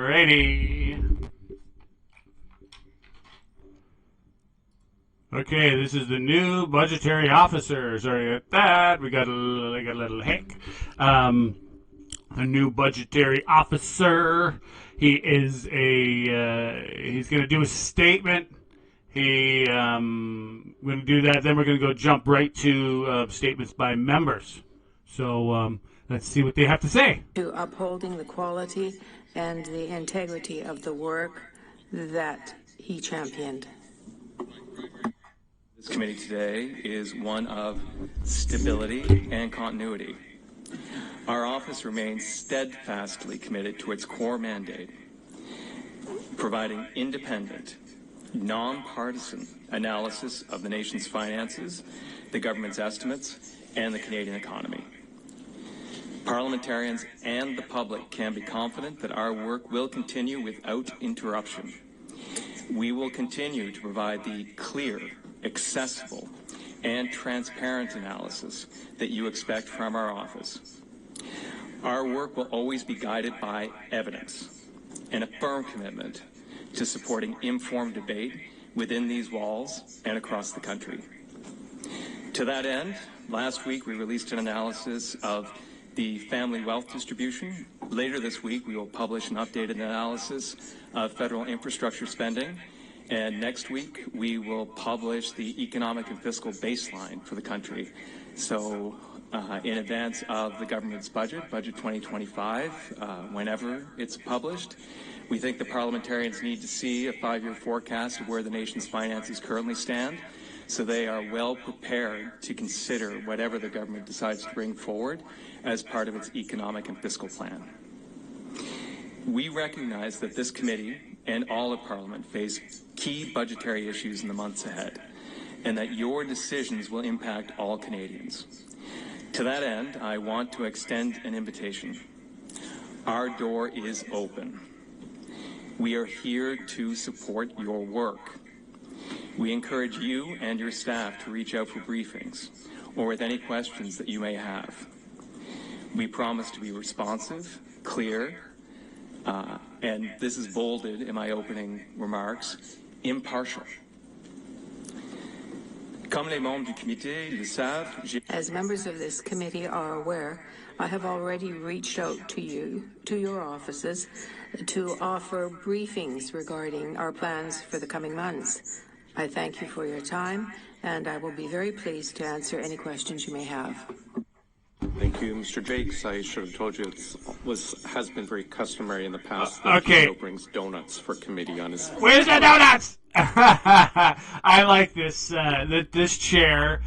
Alrighty. Okay, this is the new budgetary officer. Sorry about that. We got a little hic. The new budgetary officer. He is he's going to do a statement. Going to do that. Then we're going to go jump right to statements by members. So let's see what they have to say. To upholding the quality and the integrity of the work that he championed. This committee today is one of stability and continuity. Our office remains steadfastly committed to its core mandate, providing independent, nonpartisan analysis of the nation's finances, the government's estimates, and the Canadian economy. Parliamentarians and the public can be confident that our work will continue without interruption. We will continue to provide the clear, accessible, and transparent analysis that you expect from our office. Our work will always be guided by evidence and a firm commitment to supporting informed debate within these walls and across the country. To that end, last week we released an analysis of the family wealth distribution. Later this week we will publish an updated analysis of federal infrastructure spending. And next week, we will publish the economic and fiscal baseline for the country. So in advance of the government's budget 2025, whenever it's published, we think the parliamentarians need to see a 5-year forecast of where the nation's finances currently stand, so they are well prepared to consider whatever the government decides to bring forward as part of its economic and fiscal plan. We recognize that this committee and all of Parliament face key budgetary issues in the months ahead, and that your decisions will impact all Canadians. To that end, I want to extend an invitation. Our door is open. We are here to support your work. We encourage you and your staff to reach out for briefings or with any questions that you may have. We promise to be responsive, clear, and this is bolded in my opening remarks, impartial. As members of this committee are aware, I have already reached out to you, to your offices, to offer briefings regarding our plans for the coming months. I thank you for your time, and I will be very pleased to answer any questions you may have. Thank you, Mr. Jakes. I should have told you it has been very customary in the past that he brings donots for committee on his. Where's the donuts? I like this. This chair.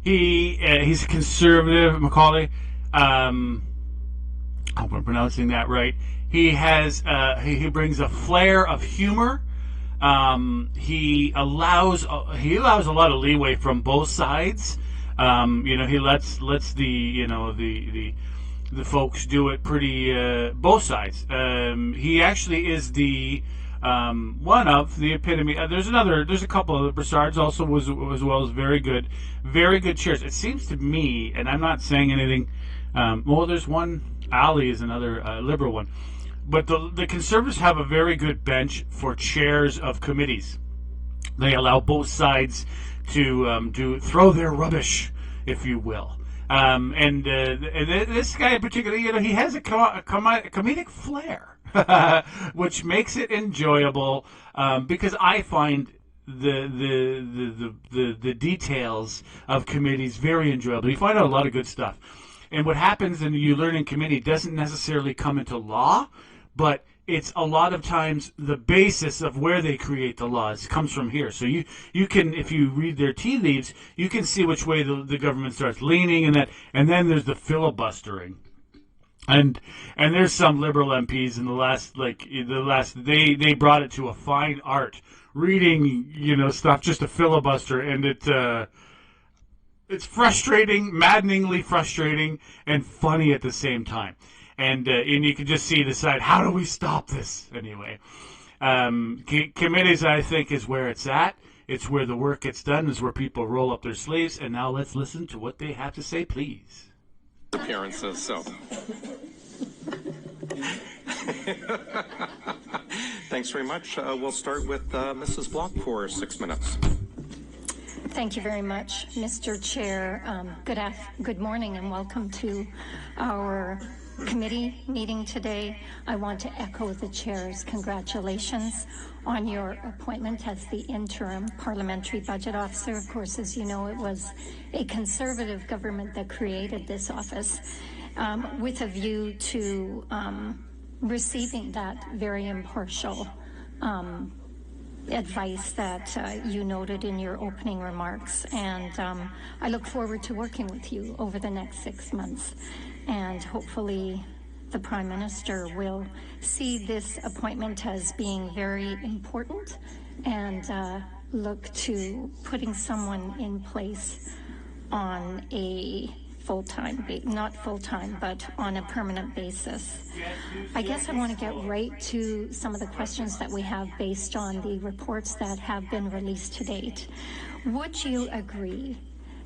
He's a conservative, Macaulay. I hope I'm pronouncing that right. He has. He brings a flair of humor. He allows a lot of leeway from both sides. He lets the folks do it pretty both sides. He actually is the one of the epitome. There's a couple of Broussards also as well as very good chairs. It seems to me, and I'm not saying anything. There's one. Ali is another liberal one, but the Conservatives have a very good bench for chairs of committees. They allow both sides to throw their rubbish, if you will. And this guy in particular, he has a comedic flair, which makes it enjoyable. Because I find the details of committees very enjoyable. You find out a lot of good stuff. And what happens and you learn in committee doesn't necessarily come into law, but it's a lot of times the basis of where they create the laws comes from here. So you can, if you read their tea leaves, you can see which way the government starts leaning, and then there's the filibustering. And there's some liberal MPs in the last they brought it to a fine art, reading stuff just to filibuster, and it's frustrating, maddeningly frustrating, and funny at the same time. And you can just see the side, how do we stop this? Anyway, committees, I think, is where it's at. It's where the work gets done. It's where people roll up their sleeves. And now let's listen to what they have to say, please. Appearances, so. Thanks very much. We'll start with Mrs. Block for 6 minutes. Thank you very much, Mr. Chair. Good morning and welcome to our committee meeting today. I want to echo the Chair's congratulations on your appointment as the Interim Parliamentary Budget Officer. Of course, as you know, it was a Conservative government that created this office with a view to receiving that very impartial advice that you noted in your opening remarks, and I look forward to working with you over the next 6 months, and hopefully the Prime Minister will see this appointment as being very important and look to putting someone in place on a not full-time, but on a permanent basis. I guess I want to get right to some of the questions that we have based on the reports that have been released to date. Would you agree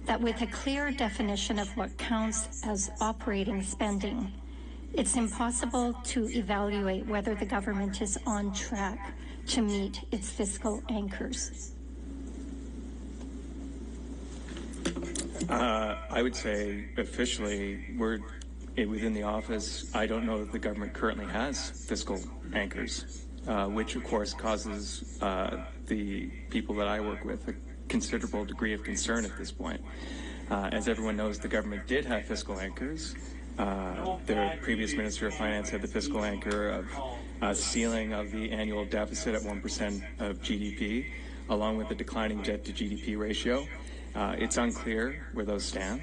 that with a clear definition of what counts as operating spending, it's impossible to evaluate whether the government is on track to meet its fiscal anchors? I would say officially we're within the office. I don't know that the government currently has fiscal anchors, which of course causes the people that I work with a considerable degree of concern at this point. As everyone knows, the government did have fiscal anchors. The previous Minister of Finance had the fiscal anchor of a ceiling of the annual deficit at 1% of GDP, along with the declining debt to GDP ratio. It's unclear where those stand.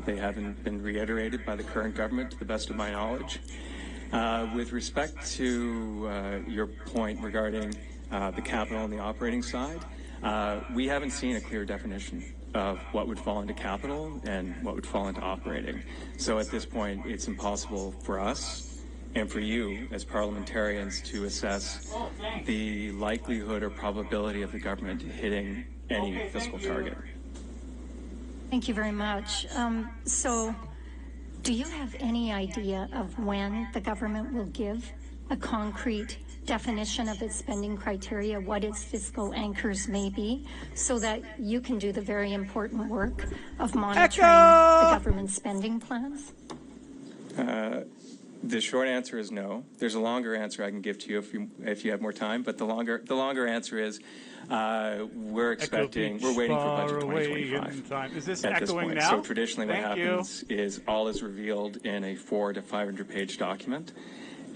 They haven't been reiterated by the current government, to the best of my knowledge. With respect to your point regarding the capital and the operating side, we haven't seen a clear definition of what would fall into capital and what would fall into operating. So at this point, it's impossible for us and for you as parliamentarians to assess the likelihood or probability of the government hitting any fiscal target. Thank you very much. So do you have any idea of when the government will give a concrete definition of its spending criteria, what its fiscal anchors may be, so that you can do the very important work of monitoring the government's spending plans? The short answer is no. There's a longer answer I can give to you if you have more time, but the longer answer is we're waiting for budget 2025. Is this at this echoing point. now? So traditionally what happens is all is revealed in a 400 to 500 page document.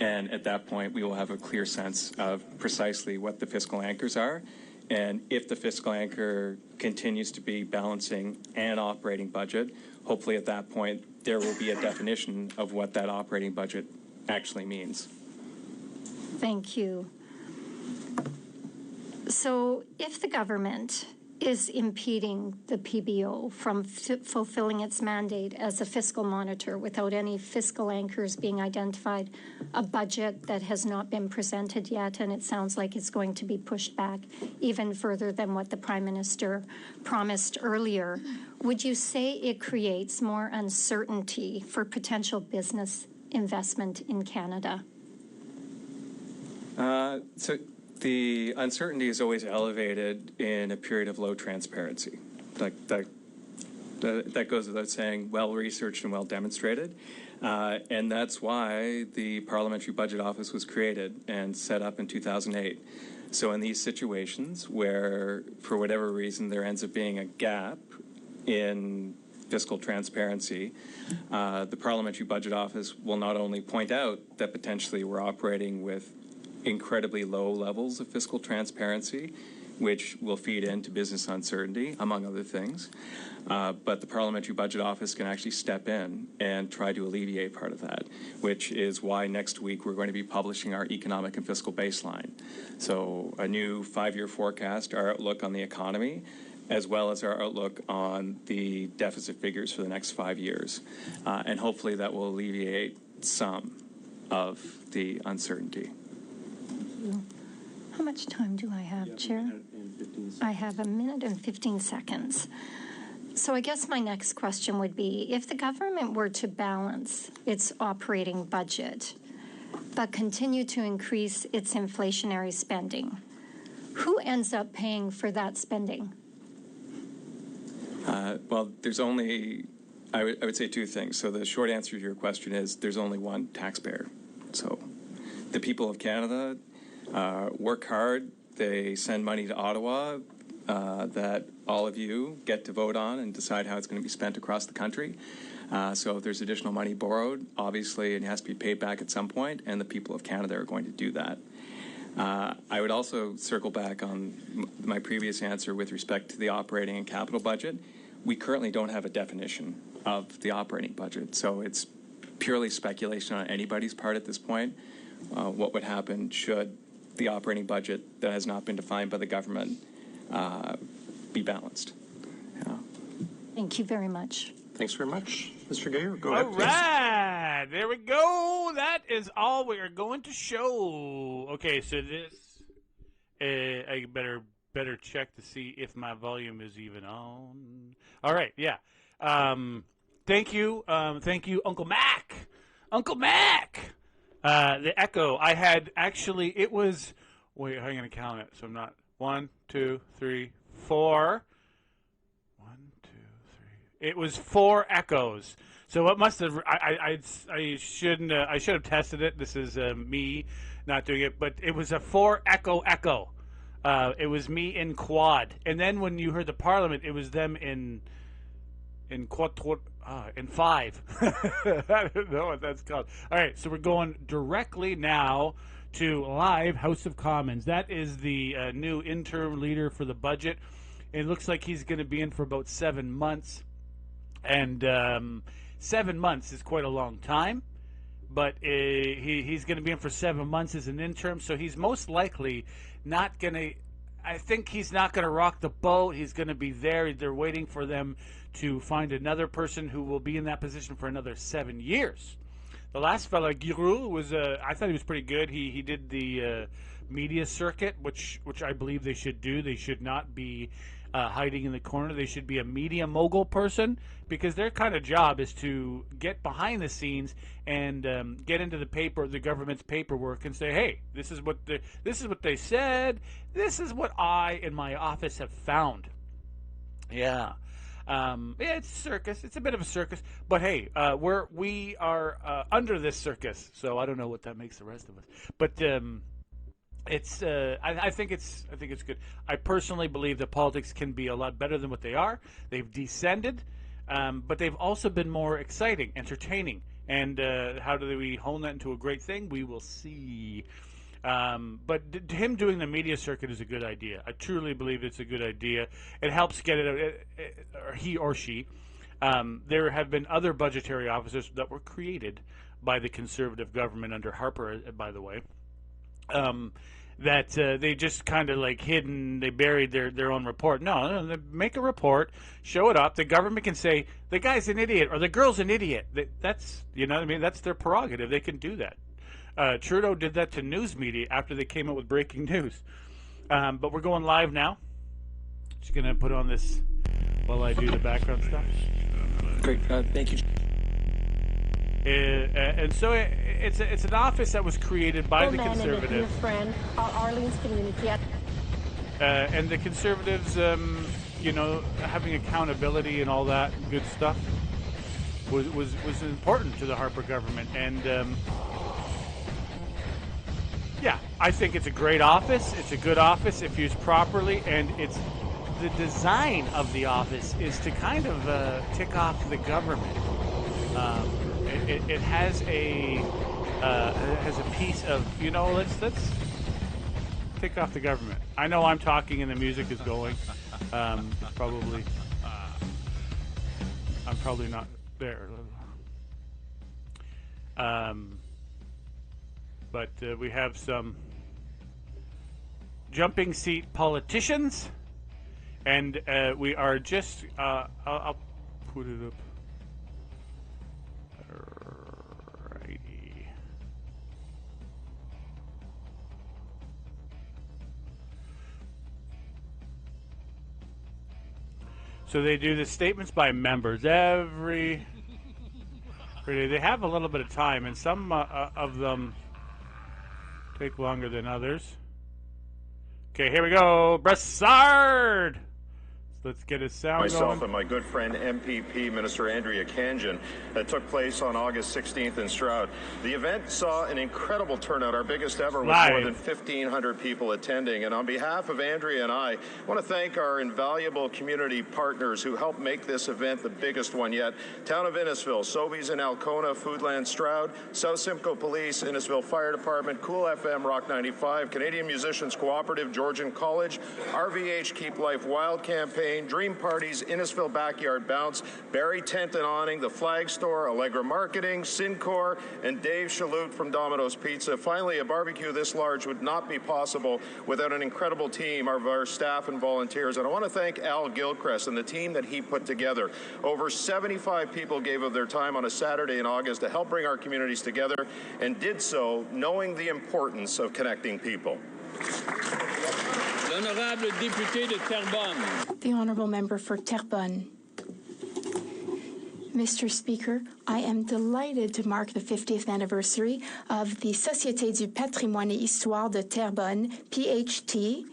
And at that point, we will have a clear sense of precisely what the fiscal anchors are. And if the fiscal anchor continues to be balancing and operating budget, hopefully at that point, there will be a definition of what that operating budget actually means. Thank you. So if the government is impeding the PBO from fulfilling its mandate as a fiscal monitor without any fiscal anchors being identified, a budget that has not been presented yet, and it sounds like it's going to be pushed back even further than what the Prime Minister promised earlier, would you say it creates more uncertainty for potential business investment in Canada? The uncertainty is always elevated in a period of low transparency. That goes without saying, well-researched and well-demonstrated. And that's why the Parliamentary Budget Office was created and set up in 2008. So in these situations where, for whatever reason, there ends up being a gap in fiscal transparency, the Parliamentary Budget Office will not only point out that potentially we're operating with incredibly low levels of fiscal transparency, which will feed into business uncertainty, among other things. But the Parliamentary Budget Office can actually step in and try to alleviate part of that, which is why next week we're going to be publishing our economic and fiscal baseline. So a new 5-year forecast, our outlook on the economy, as well as our outlook on the deficit figures for the next 5 years. And hopefully that will alleviate some of the uncertainty. How much time do I have, Chair? I have 1 minute and 15 seconds. So I guess my next question would be, if the government were to balance its operating budget, but continue to increase its inflationary spending. Who ends up paying for that spending? Well, there's only, I would say two things. So the short answer to your question is there's only one taxpayer. So the people of Canada work hard. They send money to Ottawa that all of you get to vote on and decide how it's going to be spent across the country. So if there's additional money borrowed, obviously it has to be paid back at some point, and the people of Canada are going to do that. I would also circle back on my previous answer with respect to the operating and capital budget. We currently don't have a definition of the operating budget, so it's purely speculation on anybody's part at this point. What would happen should the operating budget that has not been defined by the government be balanced? Thank you very much. Thanks very much. Mr. Gayer, go All ahead, please. right, there we go. That is all we are going to show. Okay, so this, I better check to see if my volume is even on. All right, yeah. Thank you, Uncle Mac. Uncle Mac. The echo. I had actually. It was. Wait, I'm gonna count it. So I'm not 1, 2, 3, 4. It was 4 echoes. So what must have I shouldn't I should have tested it. This is me not doing it, but it was a 4 echo. It was me in quad, and then when you heard the Parliament, it was them in quad in 5. I don't know what that's called. All right, so we're going directly now to live House of Commons. That is the new interim leader for the budget. It looks like he's going to be in for about 7 months. And 7 months is quite a long time, but he's going to be in for 7 months as an interim, so he's most likely not going to, I think he's not going to rock the boat. He's going to be there. They're waiting for them to find another person who will be in that position for another 7 years. The last fella, Giroux, was I thought he was pretty good. He did the media circuit, which I believe they should do. They should not be hiding in the corner. They should be a media mogul person, because their kind of job is to get behind the scenes and get into the government's paperwork and say, hey, this is what they said. This is what I in my office have found. Yeah. It's a circus. It's a bit of a circus, but hey, we are under this circus, so I don't know what that makes the rest of us. But it's I think it's good. I personally believe that politics can be a lot better than what they are. They've descended, but they've also been more exciting, entertaining. And how do we hone that into a great thing? We will see. But him doing the media circuit is a good idea. I truly believe it's a good idea. It helps get it, or he or she. There have been other budgetary officers that were created by the Conservative government under Harper, by the way. That they just kind of like hidden, they buried their own report. No, they make a report, show it up. The government can say the guy's an idiot or the girl's an idiot. That's, you know what I mean? That's their prerogative. They can do that. Trudeau did that to news media after they came out with breaking news. But we're going live now. Just gonna put on this while I do the background stuff. Great, thank you. And so it's an office that was created by the Conservatives. Your friend, Arlene's community. And the Conservatives, having accountability and all that good stuff was important to the Harper government. And I think it's a great office. It's a good office if used properly, and it's the design of the office is to kind of tick off the government. It has a piece of, let's tick off the government. I know I'm talking and the music is going. Probably, I'm probably not there. But we have some jumping seat politicians, and we are just, I'll put it up. So they do the statements by members every day. They have a little bit of time, and some of them take longer than others. Okay, here we go. Brassard! Let's get his sound Myself going. and my good friend MPP Minister Andrea Kanjan that took place on August 16th in Stroud. The event saw an incredible turnout, our biggest ever, with more than 1,500 people attending. And on behalf of Andrea and I want to thank our invaluable community partners who helped make this event the biggest one yet. Town of Innisfil, Sobeys in Alcona, Foodland Stroud, South Simcoe Police, Innisfil Fire Department, Cool FM, Rock 95, Canadian Musicians Cooperative, Georgian College, RVH Keep Life Wild Campaign, Dream Parties, Innisfil Backyard Bounce, Barry Tent and Awning, The Flag Store, Allegra Marketing, Syncor, and Dave Chalut from Domino's Pizza. Finally, a barbecue this large would not be possible without an incredible team of our staff and volunteers. And I want to thank Al Gilchrist and the team that he put together. Over 75 people gave of their time on a Saturday in August to help bring our communities together, and did so knowing the importance of connecting people. L'honorable député de Terrebonne. The Honourable Member for Terrebonne. Mr. Speaker, I am delighted to mark the 50th anniversary of the Société du Patrimoine et Histoire de Terrebonne, PHT,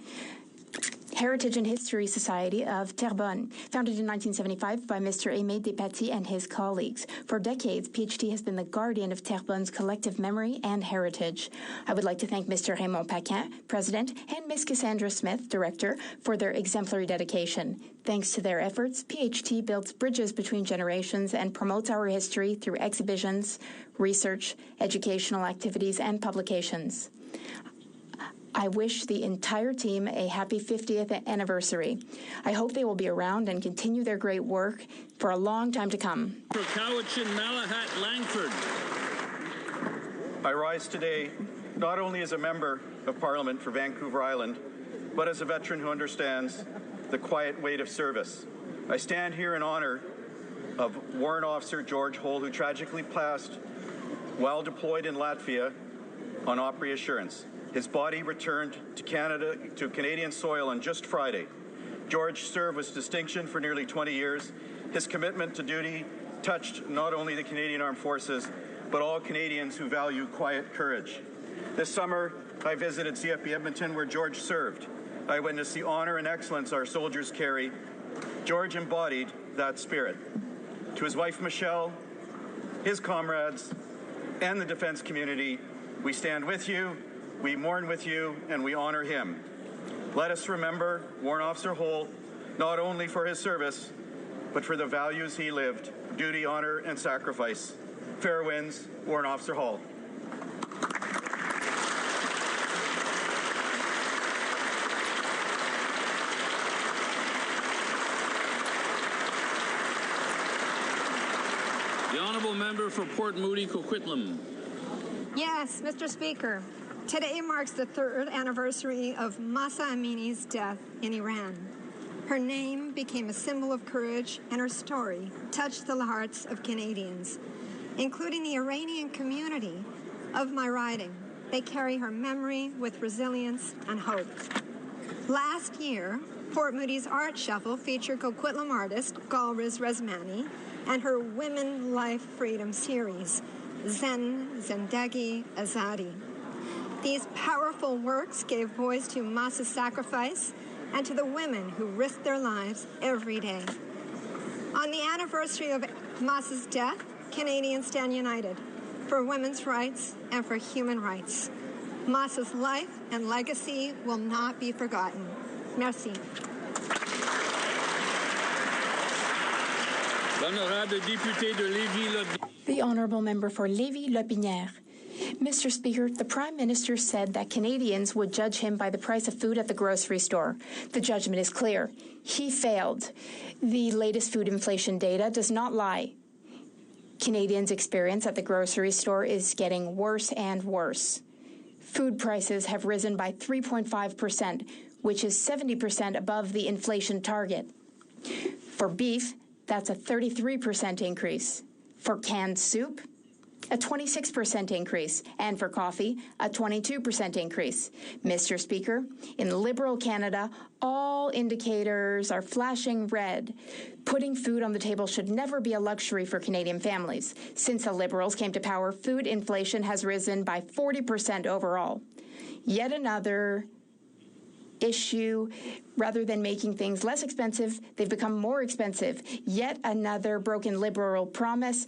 Heritage and History Society of Terrebonne, founded in 1975 by Mr. Aimé Despatie and his colleagues. For decades, PHT has been the guardian of Terrebonne's collective memory and heritage. I would like to thank Mr. Raymond Paquin, President, and Ms. Cassandra Smith, Director, for their exemplary dedication. Thanks to their efforts, PHT builds bridges between generations and promotes our history through exhibitions, research, educational activities, and publications. I wish the entire team a happy 50th anniversary. I hope they will be around and continue their great work for a long time to come. For Cowichan, Malahat, Langford. I rise today not only as a member of Parliament for Vancouver Island, but as a veteran who understands the quiet weight of service. I stand here in honor of Warrant Officer George Hull, who tragically passed while deployed in Latvia on Opry Assurance. His body returned to Canadian soil on just Friday. George served with distinction for nearly 20 years. His commitment to duty touched not only the Canadian Armed Forces, but all Canadians who value quiet courage. This summer, I visited CFB Edmonton, where George served. I witnessed the honor and excellence our soldiers carry. George embodied that spirit. To his wife, Michelle, his comrades, and the defense community, we stand with you, we mourn with you, and we honor him. Let us remember Warrant Officer Hull, not only for his service, but for the values he lived: duty, honor, and sacrifice. Fair winds, Warrant Officer Hull. The Honourable Member for Port Moody, Coquitlam. Yes, Mr. Speaker. Today marks the 3rd anniversary of Mahsa Amini's death in Iran. Her name became a symbol of courage, and her story touched the hearts of Canadians, including the Iranian community of my riding. They carry her memory with resilience and hope. Last year, Port Moody's Art Shuffle featured Coquitlam artist Galriz Resmani and her Women Life Freedom series, Zendagi Azadi. These powerful works gave voice to Mahsa's sacrifice and to the women who risked their lives every day. On the anniversary of Mahsa's death, Canadians stand united for women's rights and for human rights. Mahsa's life and legacy will not be forgotten. Merci. The Honourable Member for Lévis-Lotbinière. Mr. Speaker, the Prime Minister said that Canadians would judge him by the price of food at the grocery store. The judgment is clear. He failed. The latest food inflation data does not lie. Canadians' experience at the grocery store is getting worse and worse. Food prices have risen by 3.5%, which is 70% above the inflation target. For beef, that's a 33% increase. For canned soup, a 26% increase, and for coffee, a 22% increase. Mr. Speaker, in Liberal Canada, all indicators are flashing red. Putting food on the table should never be a luxury for Canadian families. Since the Liberals came to power, food inflation has risen by 40% overall. Yet another issue. Rather than making things less expensive, they've become more expensive. Yet another broken Liberal promise.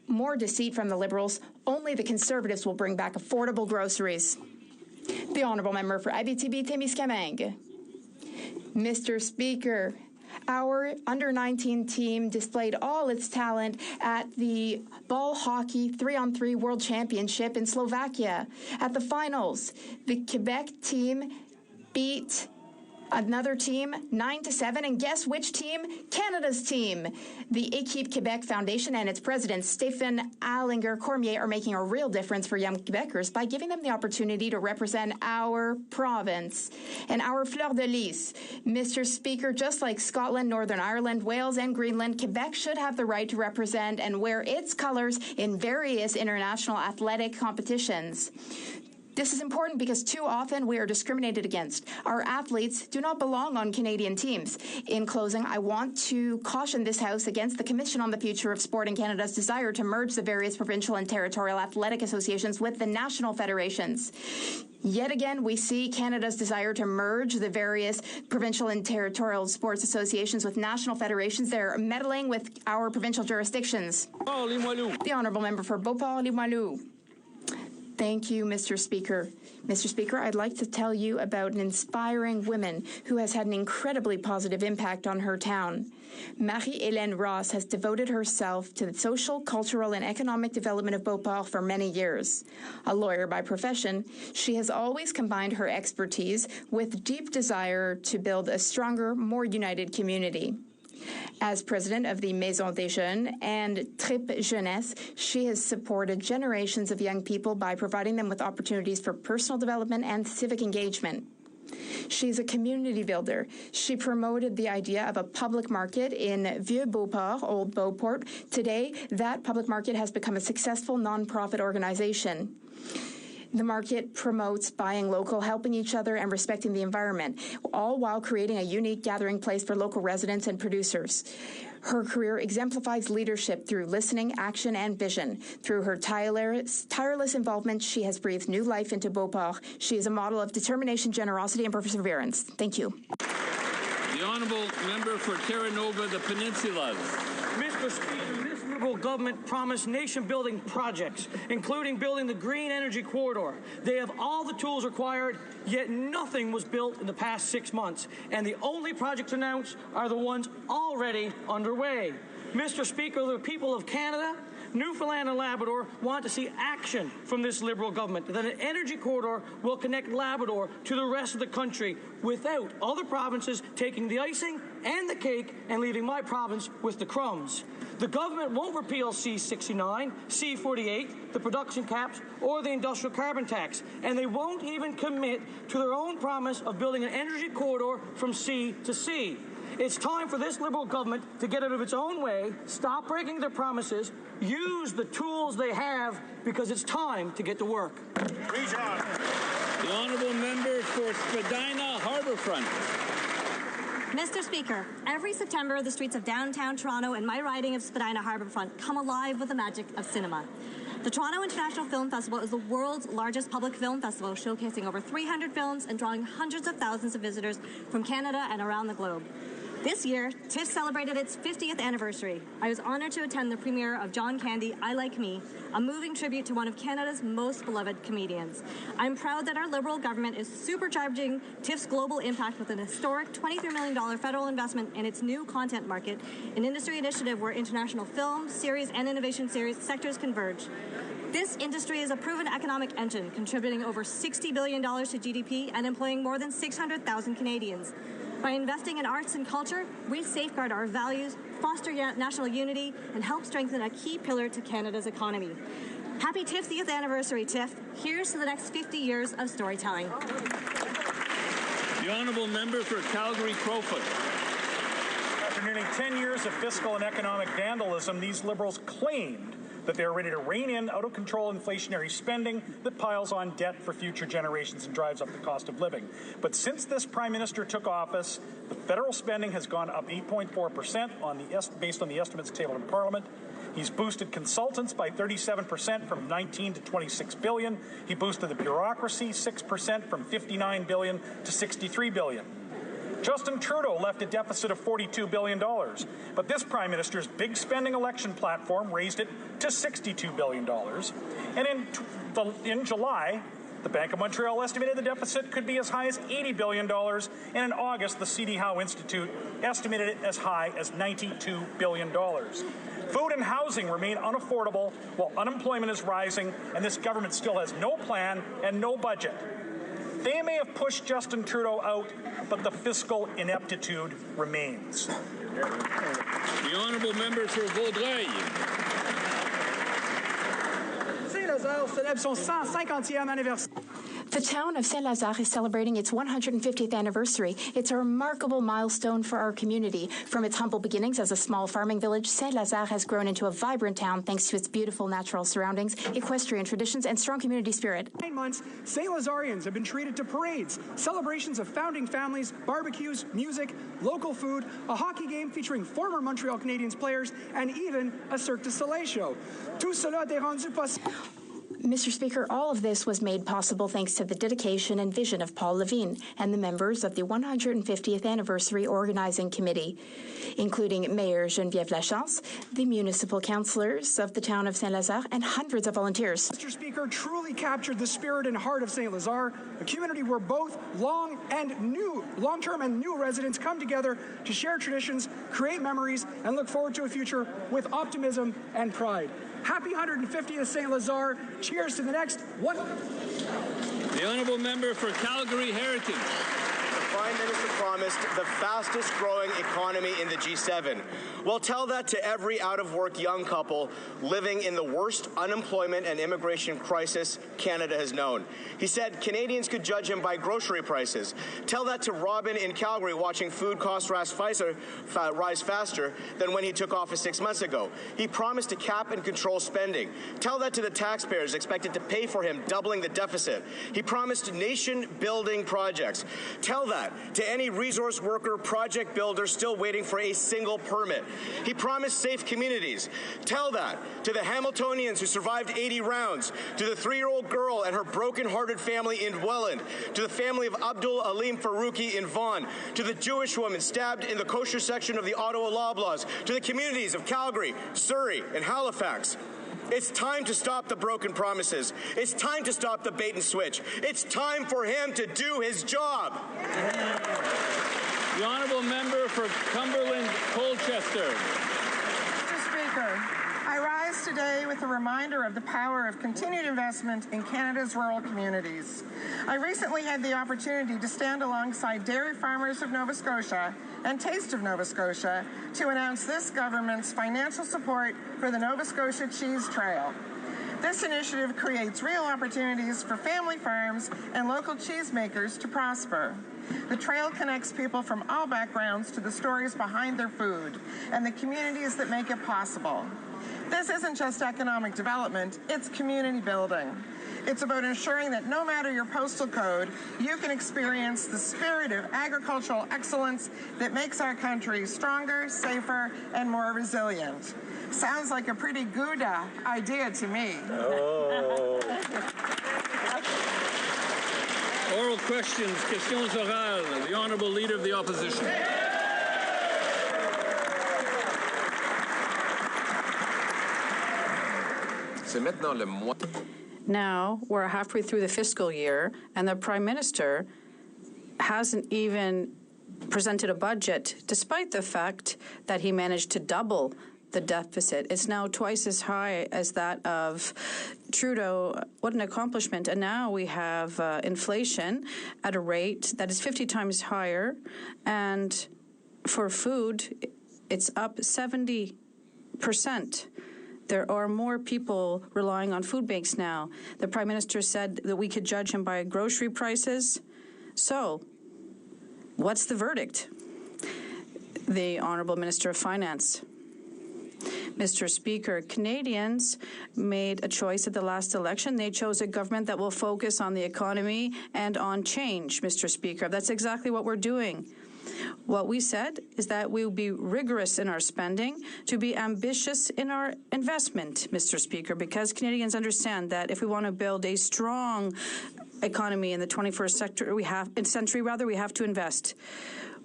More deceit from the Liberals. Only the Conservatives will bring back affordable groceries. The Honourable Member for Abitibi-Témiscamingue. Mr. Speaker, our under-19 team displayed all its talent at the ball hockey 3-on-3 World Championship in Slovakia. At the finals, the Quebec team beat another team 9-7, and guess which team? Canada's team. The Équipe Québec Foundation and its president, Stéphane Allinger-Cormier, are making a real difference for young Quebecers by giving them the opportunity to represent our province and our fleur de lis. Mr. Speaker, just like Scotland, Northern Ireland, Wales, and Greenland, Quebec should have the right to represent and wear its colors in various international athletic competitions. This is important because too often we are discriminated against. Our athletes do not belong on Canadian teams. In closing, I want to caution this House against the Commission on the Future of Sport in Canada's desire to merge the various provincial and territorial athletic associations with the national federations. Yet again, we see Canada's desire to merge the various provincial and territorial sports associations with national federations. They're meddling with our provincial jurisdictions. The Honourable Member for Beauport-Limoilou. Thank you, Mr. Speaker. Mr. Speaker, I'd like to tell you about an inspiring woman who has had an incredibly positive impact on her town. Marie-Hélène Ross has devoted herself to the social, cultural, and economic development of Beauport for many years. A lawyer by profession, she has always combined her expertise with deep desire to build a stronger, more united community. As president of the Maison des Jeunes and Trip Jeunesse, she has supported generations of young people by providing them with opportunities for personal development and civic engagement. She's a community builder. She promoted the idea of a public market in Vieux Beauport, Old Beauport. Today, that public market has become a successful nonprofit organization. The market promotes buying local, helping each other, and respecting the environment, all while creating a unique gathering place for local residents and producers. Her exemplifies leadership through listening, action, and vision. Through her tireless involvement, she has breathed new life into Beauport. She is a model of determination, generosity, and perseverance. Thank you. The Honourable Member for Terranova, the Peninsulas. Mr. Speaker, this Liberal government promised nation-building projects, including building the Green Energy Corridor. They have all the tools required, yet nothing was built in the past 6 months, and the only projects announced are the ones already underway. Mr. Speaker, the people of Canada, Newfoundland and Labrador want to see action from this Liberal government, that an energy corridor will connect Labrador to the rest of the country without other provinces taking the icing and the cake and leaving my province with the crumbs. The government won't repeal C-69, C-48, the production caps, or the industrial carbon tax, and they won't even commit to their own promise of building an energy corridor from sea to sea. It's time for this Liberal government to get out of its own way, stop breaking their promises, use the tools they have, because it's time to get to work. The Honourable Member for Spadina Harbourfront. Mr. Speaker, every September the streets of downtown Toronto and my riding of Spadina Harbourfront come alive with the magic of cinema. The Toronto International Film Festival is the world's largest public film festival, showcasing over 300 films and drawing hundreds of thousands of visitors from Canada and around the globe. This year, TIFF celebrated its 50th anniversary. I was honored to attend the premiere of John Candy, I Like Me, a moving tribute to one of Canada's most beloved comedians. I'm proud that our Liberal government is supercharging TIFF's global impact with an historic $23 million federal investment in its new content market, an industry initiative where international film, series, and innovation series sectors converge. This industry is a proven economic engine, contributing over $60 billion to GDP and employing more than 600,000 Canadians. By investing in arts and culture, we safeguard our values, foster national unity, and help strengthen a key pillar to Canada's economy. Happy 50th anniversary, TIFF. Here's to the next 50 years of storytelling. The Honourable Member for Calgary-Crowfoot. After nearly 10 years of fiscal and economic vandalism, these Liberals claimed that they are ready to rein in out-of-control inflationary spending that piles on debt for future generations and drives up the cost of living. But since this Prime Minister took office, the federal spending has gone up 8.4% based on the estimates tabled in Parliament. He's boosted consultants by 37% from 19 to 26 billion. He boosted the bureaucracy 6% from 59 billion to 63 billion. Justin Trudeau left a deficit of $42 billion, but this Prime Minister's big spending election platform raised it to $62 billion. And in July, the Bank of Montreal estimated the deficit could be as high as $80 billion, and in August, the C.D. Howe Institute estimated it as high as $92 billion. Food and housing remain unaffordable while unemployment is rising, and this government still has no plan and no budget. They may have pushed Justin Trudeau out, but the fiscal ineptitude remains. The honourable member for Vaudreuil. Saint-Lazare célèbre son 150e anniversaire. The town of Saint-Lazare is celebrating its 150th anniversary. It's a remarkable milestone for our community. From its humble beginnings as a small farming village, Saint-Lazare has grown into a vibrant town thanks to its beautiful natural surroundings, equestrian traditions, and strong community spirit. 9 months, Saint-Lazarians have been treated to parades, celebrations of founding families, barbecues, music, local food, a hockey game featuring former Montreal Canadiens players, and even a Cirque du Soleil show. Tout cela est rendu possible. Mr. Speaker, all of this was made possible thanks to the dedication and vision of Paul Levine and the members of the 150th Anniversary Organizing Committee, including Mayor Geneviève Lachance, the municipal councillors of the town of Saint-Lazare, and hundreds of volunteers. Mr. Speaker truly captured the spirit and heart of Saint-Lazare, a community where both long-term and new residents come together to share traditions, create memories, and look forward to a future with optimism and pride. Happy 150th Saint-Lazare. Cheers to the next one. The honourable member for Calgary Heritage. The Prime Minister promised the fastest growing economy in the G7. Well, tell that to every out-of-work young couple living in the worst unemployment and immigration crisis Canada has known. He said Canadians could judge him by grocery prices. Tell that to Robin in Calgary watching food costs rise faster than when he took office 6 months ago. He promised to cap and control spending. Tell that to the taxpayers expected to pay for him doubling the deficit. He promised nation-building projects. Tell that to any resource worker, project builder still waiting for a single permit. He promised safe communities. Tell that to the Hamiltonians who survived 80 rounds, to the 3-year-old girl and her broken-hearted family in Welland, to the family of Abdul Alim Farouki in Vaughan, to the Jewish woman stabbed in the kosher section of the Ottawa Loblaws, to the communities of Calgary, Surrey, and Halifax. It's time to stop the broken promises. It's time to stop the bait and switch. It's time for him to do his job. The honourable member for Cumberland Colchester. Mr. Speaker, I rise today with a reminder of the power of continued investment in Canada's rural communities. I recently had the opportunity to stand alongside dairy farmers of Nova Scotia and Taste of Nova Scotia to announce this government's financial support for the Nova Scotia Cheese Trail. This initiative creates real opportunities for family farms and local cheesemakers to prosper. The trail connects people from all backgrounds to the stories behind their food and the communities that make it possible. This isn't just economic development, it's community building. It's about ensuring that no matter your postal code, you can experience the spirit of agricultural excellence that makes our country stronger, safer, and more resilient. Sounds like a pretty good idea to me. Oh. Oral questions, questions orales. The Honourable Leader of the Opposition. Now we're halfway through the fiscal year, and the Prime Minister hasn't even presented a budget, despite the fact that he managed to double the deficit. It's now twice as high as that of Trudeau. What an accomplishment. And now we have inflation at a rate that is 50 times higher. And for food, it's up 70%. There are more people relying on food banks now. The Prime Minister said that we could judge him by grocery prices. So, what's the verdict? The Honourable Minister of Finance. Mr. Speaker, Canadians made a choice at the last election. They chose a government that will focus on the economy and on change, Mr. Speaker. That's exactly what we're doing. What we said is that we will be rigorous in our spending, to be ambitious in our investment, Mr. Speaker, because Canadians understand that if we want to build a strong economy in the 21st century, we have to invest.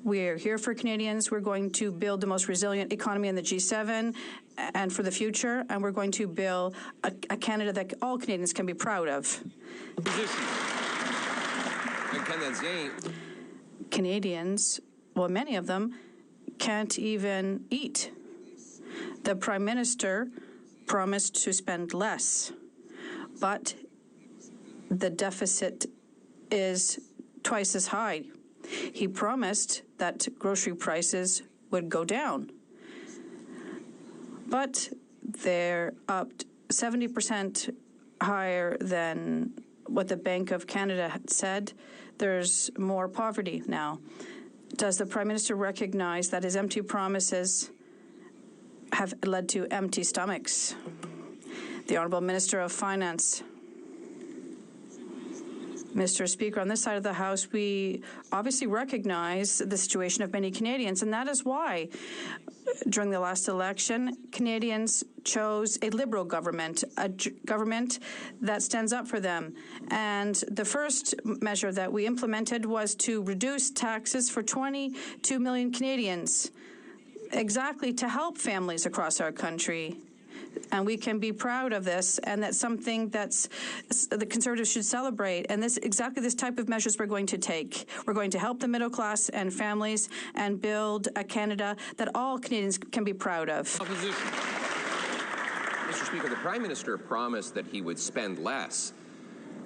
We're here for Canadians. We're going to build the most resilient economy in the G7 and for the future, and we're going to build a Canada that all Canadians can be proud of. Canadians, well, many of them, can't even eat. The Prime Minister promised to spend less, but the deficit is twice as high. He promised that grocery prices would go down, but they're up 70% higher than what the Bank of Canada had said. There's more poverty now. Does the Prime Minister recognize that his empty promises have led to empty stomachs? The Honourable Minister of Finance. Mr. Speaker, on this side of the House, we obviously recognize the situation of many Canadians, and that is why, during the last election, Canadians chose a Liberal government, a government that stands up for them. And the first measure that we implemented was to reduce taxes for 22 million Canadians, exactly to help families across our country. And we can be proud of this, and that's something that's the Conservatives should celebrate. And this exactly this type of measures we're going to take. We're going to help the middle class and families and build a Canada that all Canadians can be proud of. Opposition. Mr. Speaker, the Prime Minister promised that he would spend less,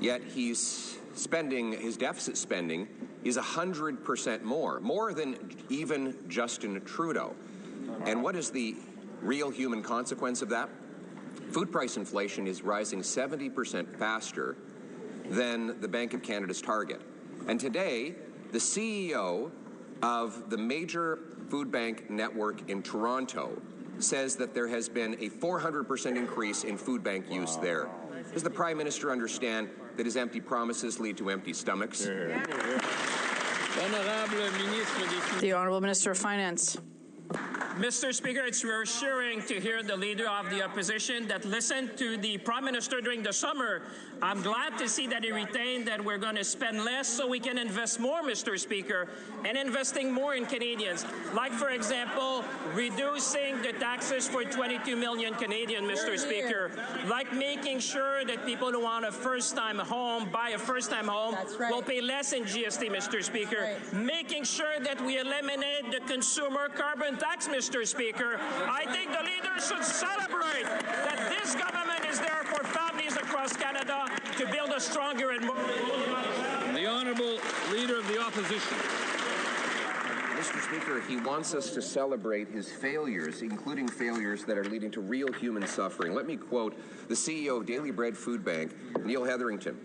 yet he's spending, his deficit spending is 100% more than even Justin Trudeau. And what is the real human consequence of that? Food price inflation is rising 70% faster than the Bank of Canada's target. And today, the CEO of the major food bank network in Toronto says that there has been a 400% increase in food bank use there. Does the Prime Minister understand that his empty promises lead to empty stomachs? The Honourable Minister of Finance. Mr. Speaker, it's reassuring to hear the Leader of the Opposition that listened to the Prime Minister during the summer. I'm glad to see that he retained that we're going to spend less so we can invest more, Mr. Speaker, and investing more in Canadians. Like, for example, reducing the taxes for 22 million Canadians, Mr. Speaker. Like making sure that people who want a first-time home, buy a first-time home, will pay less in GST, Mr. Speaker. Making sure that we eliminate the consumer carbon tax, Mr. Speaker. I think the leaders should celebrate that this government is there for families across Canada to build a stronger and more... The Honourable Leader of the Opposition. Mr. Speaker, he wants us to celebrate his failures, including failures that are leading to real human suffering. Let me quote the CEO of Daily Bread Food Bank, Neil Hetherington.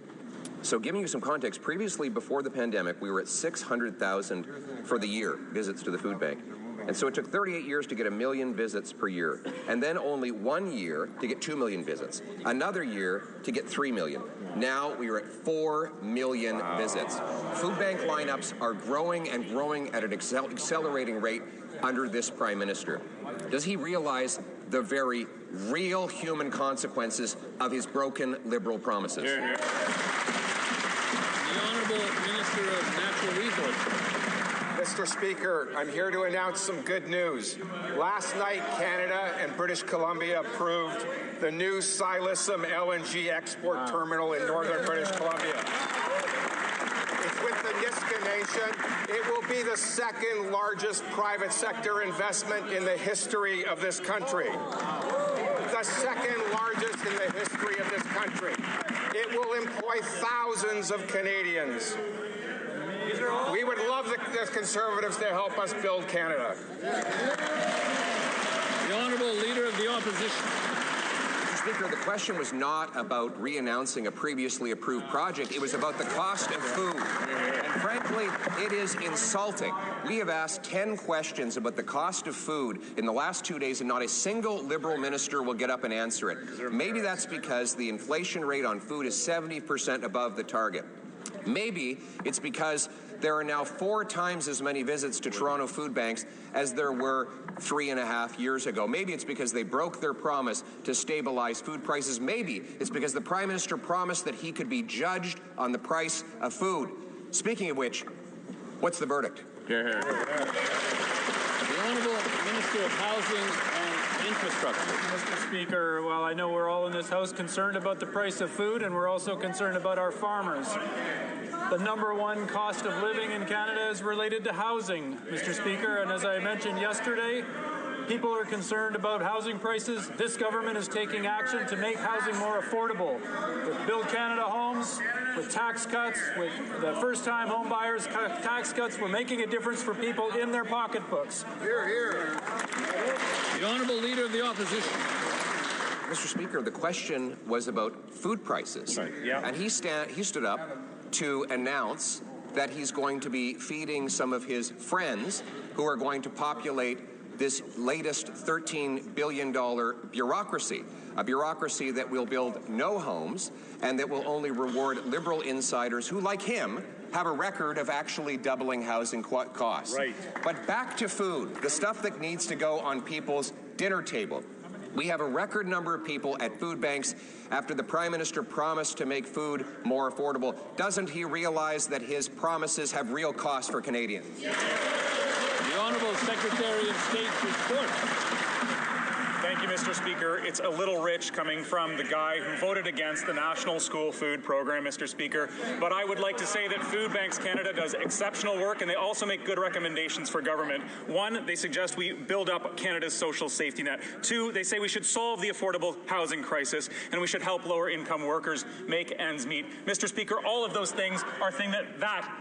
So giving you some context, previously before the pandemic, we were at 600,000 for the year visits to the food bank. And so it took 38 years to get 1 million visits per year, and then only 1 year to get 2 million visits, another year to get 3 million. Now we are at 4 million visits. Food bank lineups are growing and growing at an accelerating rate under this Prime Minister. Does he realize the very real human consequences of his broken Liberal promises? The Honourable Minister of Natural Resources. Mr. Speaker, I'm here to announce some good news. Last night, Canada and British Columbia approved the new Silicem LNG export terminal in northern British Columbia. It's with the Nisga'a Nation. It will be the second largest private sector investment in the history of this country. The second largest in the history of this country. It will employ thousands of Canadians. We would love the Conservatives to help us build Canada. The Honourable Leader of the Opposition. Mr. Speaker, the question was not about re-announcing a previously approved project. It was about the cost of food. And frankly, it is insulting. We have asked 10 questions about the cost of food in the last 2 days, and not a single Liberal minister will get up and answer it. Maybe that's because the inflation rate on food is 70% above the target. Maybe it's because there are now 4 times as many visits to Toronto food banks as there were 3.5 years ago. Maybe it's because they broke their promise to stabilize food prices. Maybe it's because the Prime Minister promised that he could be judged on the price of food. Speaking of which, what's the verdict? Hear, hear. The Honourable Minister of Housing and Infrastructure. Mr. Speaker, well, I know we're all in this House concerned about the price of food, and we're also concerned about our farmers. The number one cost of living in Canada is related to housing, Mr. Speaker, and as I mentioned yesterday, people are concerned about housing prices. This government is taking action to make housing more affordable. With Build Canada Homes, with tax cuts, with the first-time home buyers tax cuts, we're making a difference for people in their pocketbooks. Hear, hear. The Honourable Leader of the Opposition. Mr. Speaker, the question was about food prices. Right. Yeah. And he stood up to announce that he's going to be feeding some of his friends who are going to populate this latest $13 billion bureaucracy, a bureaucracy that will build no homes and that will only reward Liberal insiders who, like him, have a record of actually doubling housing costs. Right. But back to food, the stuff that needs to go on people's dinner table. We have a record number of people at food banks after the Prime Minister promised to make food more affordable. Doesn't he realize that his promises have real costs for Canadians? The Honourable Secretary of State's report. Thank you, Mr. Speaker. It's a little rich coming from the guy who voted against the National School Food Program, Mr. Speaker. But I would like to say that Food Banks Canada does exceptional work, and they also make good recommendations for government. 1, they suggest we build up Canada's social safety net. 2, they say we should solve the affordable housing crisis, and we should help lower-income workers make ends meet. Mr. Speaker, all of those things are things that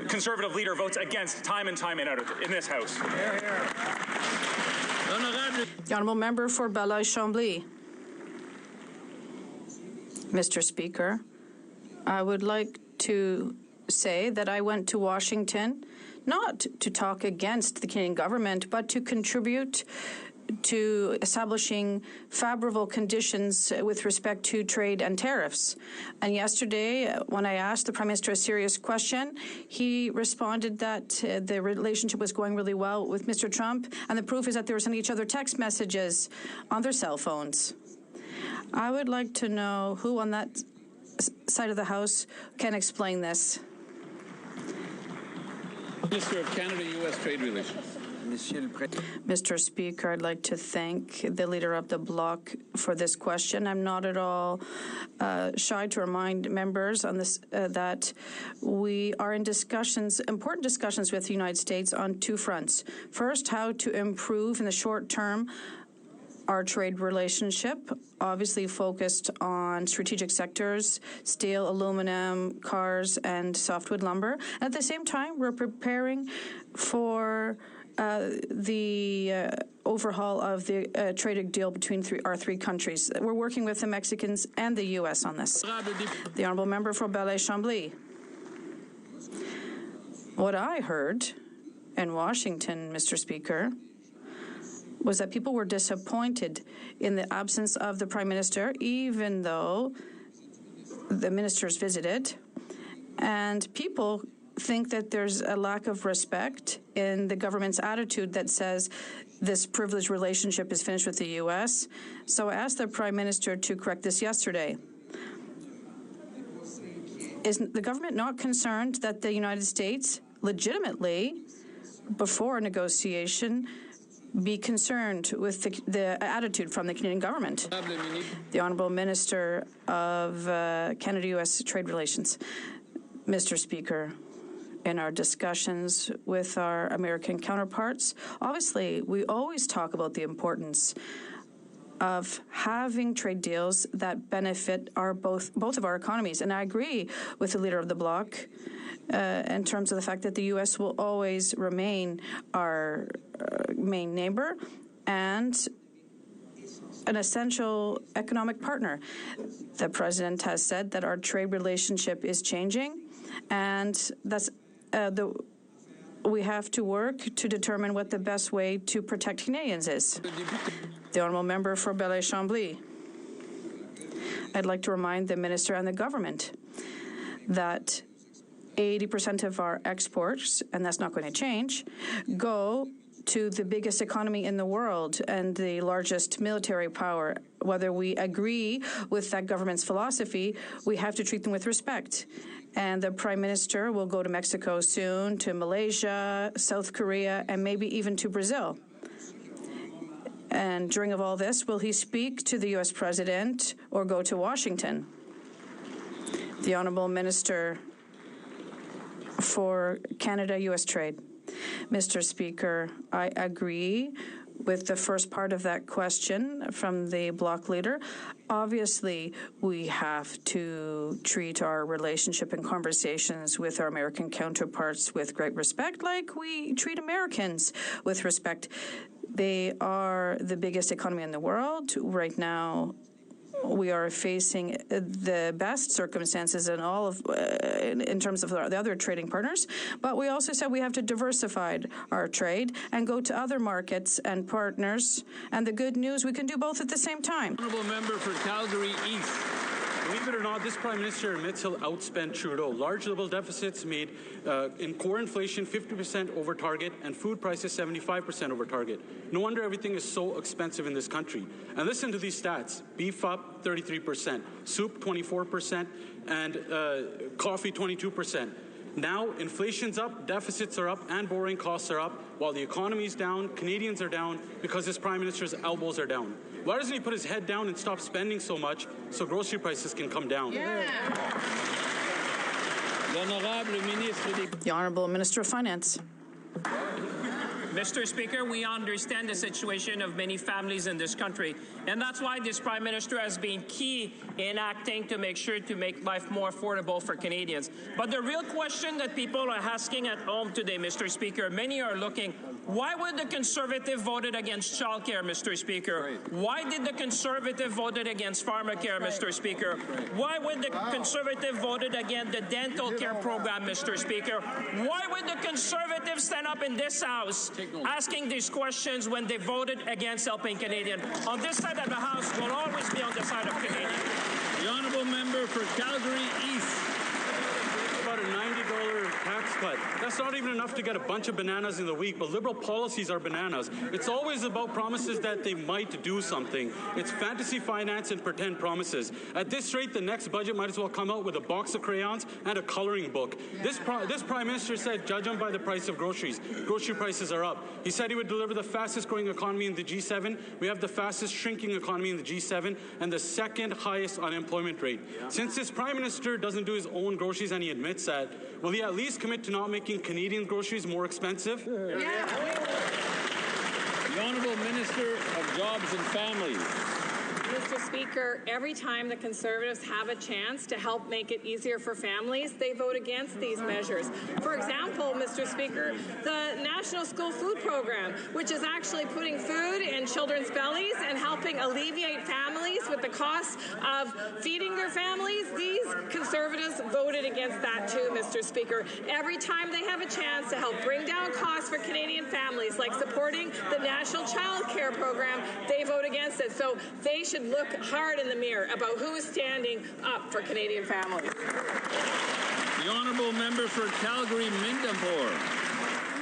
Conservative leader votes against time and time out in this House. Hear, hear. The Honourable Member for Belleuil-Chambly. Mr. Speaker, I would like to say that I went to Washington not to talk against the Canadian government, but to contribute to establishing favorable conditions with respect to trade and tariffs. And yesterday, when I asked the Prime Minister a serious question, he responded that the relationship was going really well with Mr. Trump, and the proof is that they were sending each other text messages on their cell phones. I would like to know who on that side of the House can explain this. Minister of Canada-U.S. Trade Relations. Mr. Speaker, I'd like to thank the Leader of the Bloc for this question. I'm not at all shy to remind members on this that we are in discussions, important discussions with the United States on 2 fronts. First, how to improve in the short term our trade relationship, obviously focused on strategic sectors, steel, aluminum, cars, and softwood lumber. And at the same time, we're preparing for the overhaul of the trade deal between our 3 countries. We're working with the Mexicans and the U.S. on this. The Honourable Member for Belleuil-Chambly. What I heard in Washington, Mr. Speaker, was that people were disappointed in the absence of the Prime Minister, even though the ministers visited, and people think that there's a lack of respect in the government's attitude that says this privileged relationship is finished with the U.S. So I asked the Prime Minister to correct this yesterday. Is the government not concerned that the United States legitimately, before a negotiation, be concerned with the attitude from the Canadian government? The Honourable Minister of Canada-U.S. Trade Relations. Mr. Speaker, in our discussions with our American counterparts, obviously we always talk about the importance of having trade deals that benefit both of our economies. And I agree with the Leader of the Bloc in terms of the fact that the U.S. will always remain our main neighbor, and an essential economic partner. The president has said that our trade relationship is changing, and that's we have to work to determine what the best way to protect Canadians is. The honourable member for Belleuil-Chambly. I'd like to remind the minister and the government that 80% of our exports, and that's not going to change, go to the biggest economy in the world and the largest military power. Whether we agree with that government's philosophy, we have to treat them with respect. And the Prime Minister will go to Mexico soon, to Malaysia, South Korea, and maybe even to Brazil. And during all this, will he speak to the U.S. President or go to Washington? The Honourable Minister for Canada-U.S. Trade. Mr. Speaker, I agree with the first part of that question from the Bloc leader. Obviously, we have to treat our relationship and conversations with our American counterparts with great respect, like we treat Americans with respect. They are the biggest economy in the world. Right now, we are facing the best circumstances in all of, in terms of the other trading partners. But we also said we have to diversify our trade and go to other markets and partners. And the good news, we can do both at the same time. Honourable member for Calgary East. Believe it or not, this Prime Minister admits he'll outspend Trudeau. Large Liberal deficits made in core inflation 50% over target and food prices 75% over target. No wonder everything is so expensive in this country. And listen to these stats. Beef up 33%, soup 24%, and coffee 22%. Now, inflation's up, deficits are up, and borrowing costs are up, while the economy's down, Canadians are down, because this Prime Minister's elbows are down. Why doesn't he put his head down and stop spending so much so grocery prices can come down? The Honourable Minister of Finance. Mr. Speaker, we understand the situation of many families in this country, and that's why this Prime Minister has been key in acting to make sure to make life more affordable for Canadians. But the real question that people are asking at home today, Mr. Speaker, many are looking, why would the Conservative voted against childcare, Mr. Speaker? Right. Why did the Conservative voted against pharmacare, Mr. Speaker? Why would the Conservative voted against the dental care program, Mr. Speaker? Why would the Conservatives stand up in this House asking these questions when they voted against helping Canadians? On this side of the House, we'll always be on the side of Canadians. The honourable member for Calgary East. About a $90 tax cut. That's not even enough to get a bunch of bananas in the week, but Liberal policies are bananas. It's always about promises that they might do something. It's fantasy finance and pretend promises. At this rate, the next budget might as well come out with a box of crayons and a colouring book. This Prime Minister said, judge them by the price of groceries. Grocery prices are up. He said he would deliver the fastest growing economy in the G7. We have the fastest shrinking economy in the G7 and the second highest unemployment rate. Since this Prime Minister doesn't do his own groceries and he admits that, will he at least commit to not making Canadian groceries more expensive? The Honourable Minister of Jobs and Families. Mr. Speaker, every time the Conservatives have a chance to help make it easier for families, they vote against these measures. For example, Mr. Speaker, the National School Food Program, which is actually putting food in children's bellies and helping alleviate families with the cost of feeding their families, these Conservatives voted against that too, Mr. Speaker. Every time they have a chance to help bring down costs for Canadian families, like supporting the National Child Care Program, they vote against it. So they should look hard in the mirror about who is standing up for Canadian families. The Honourable Member for Calgary-Mindapore.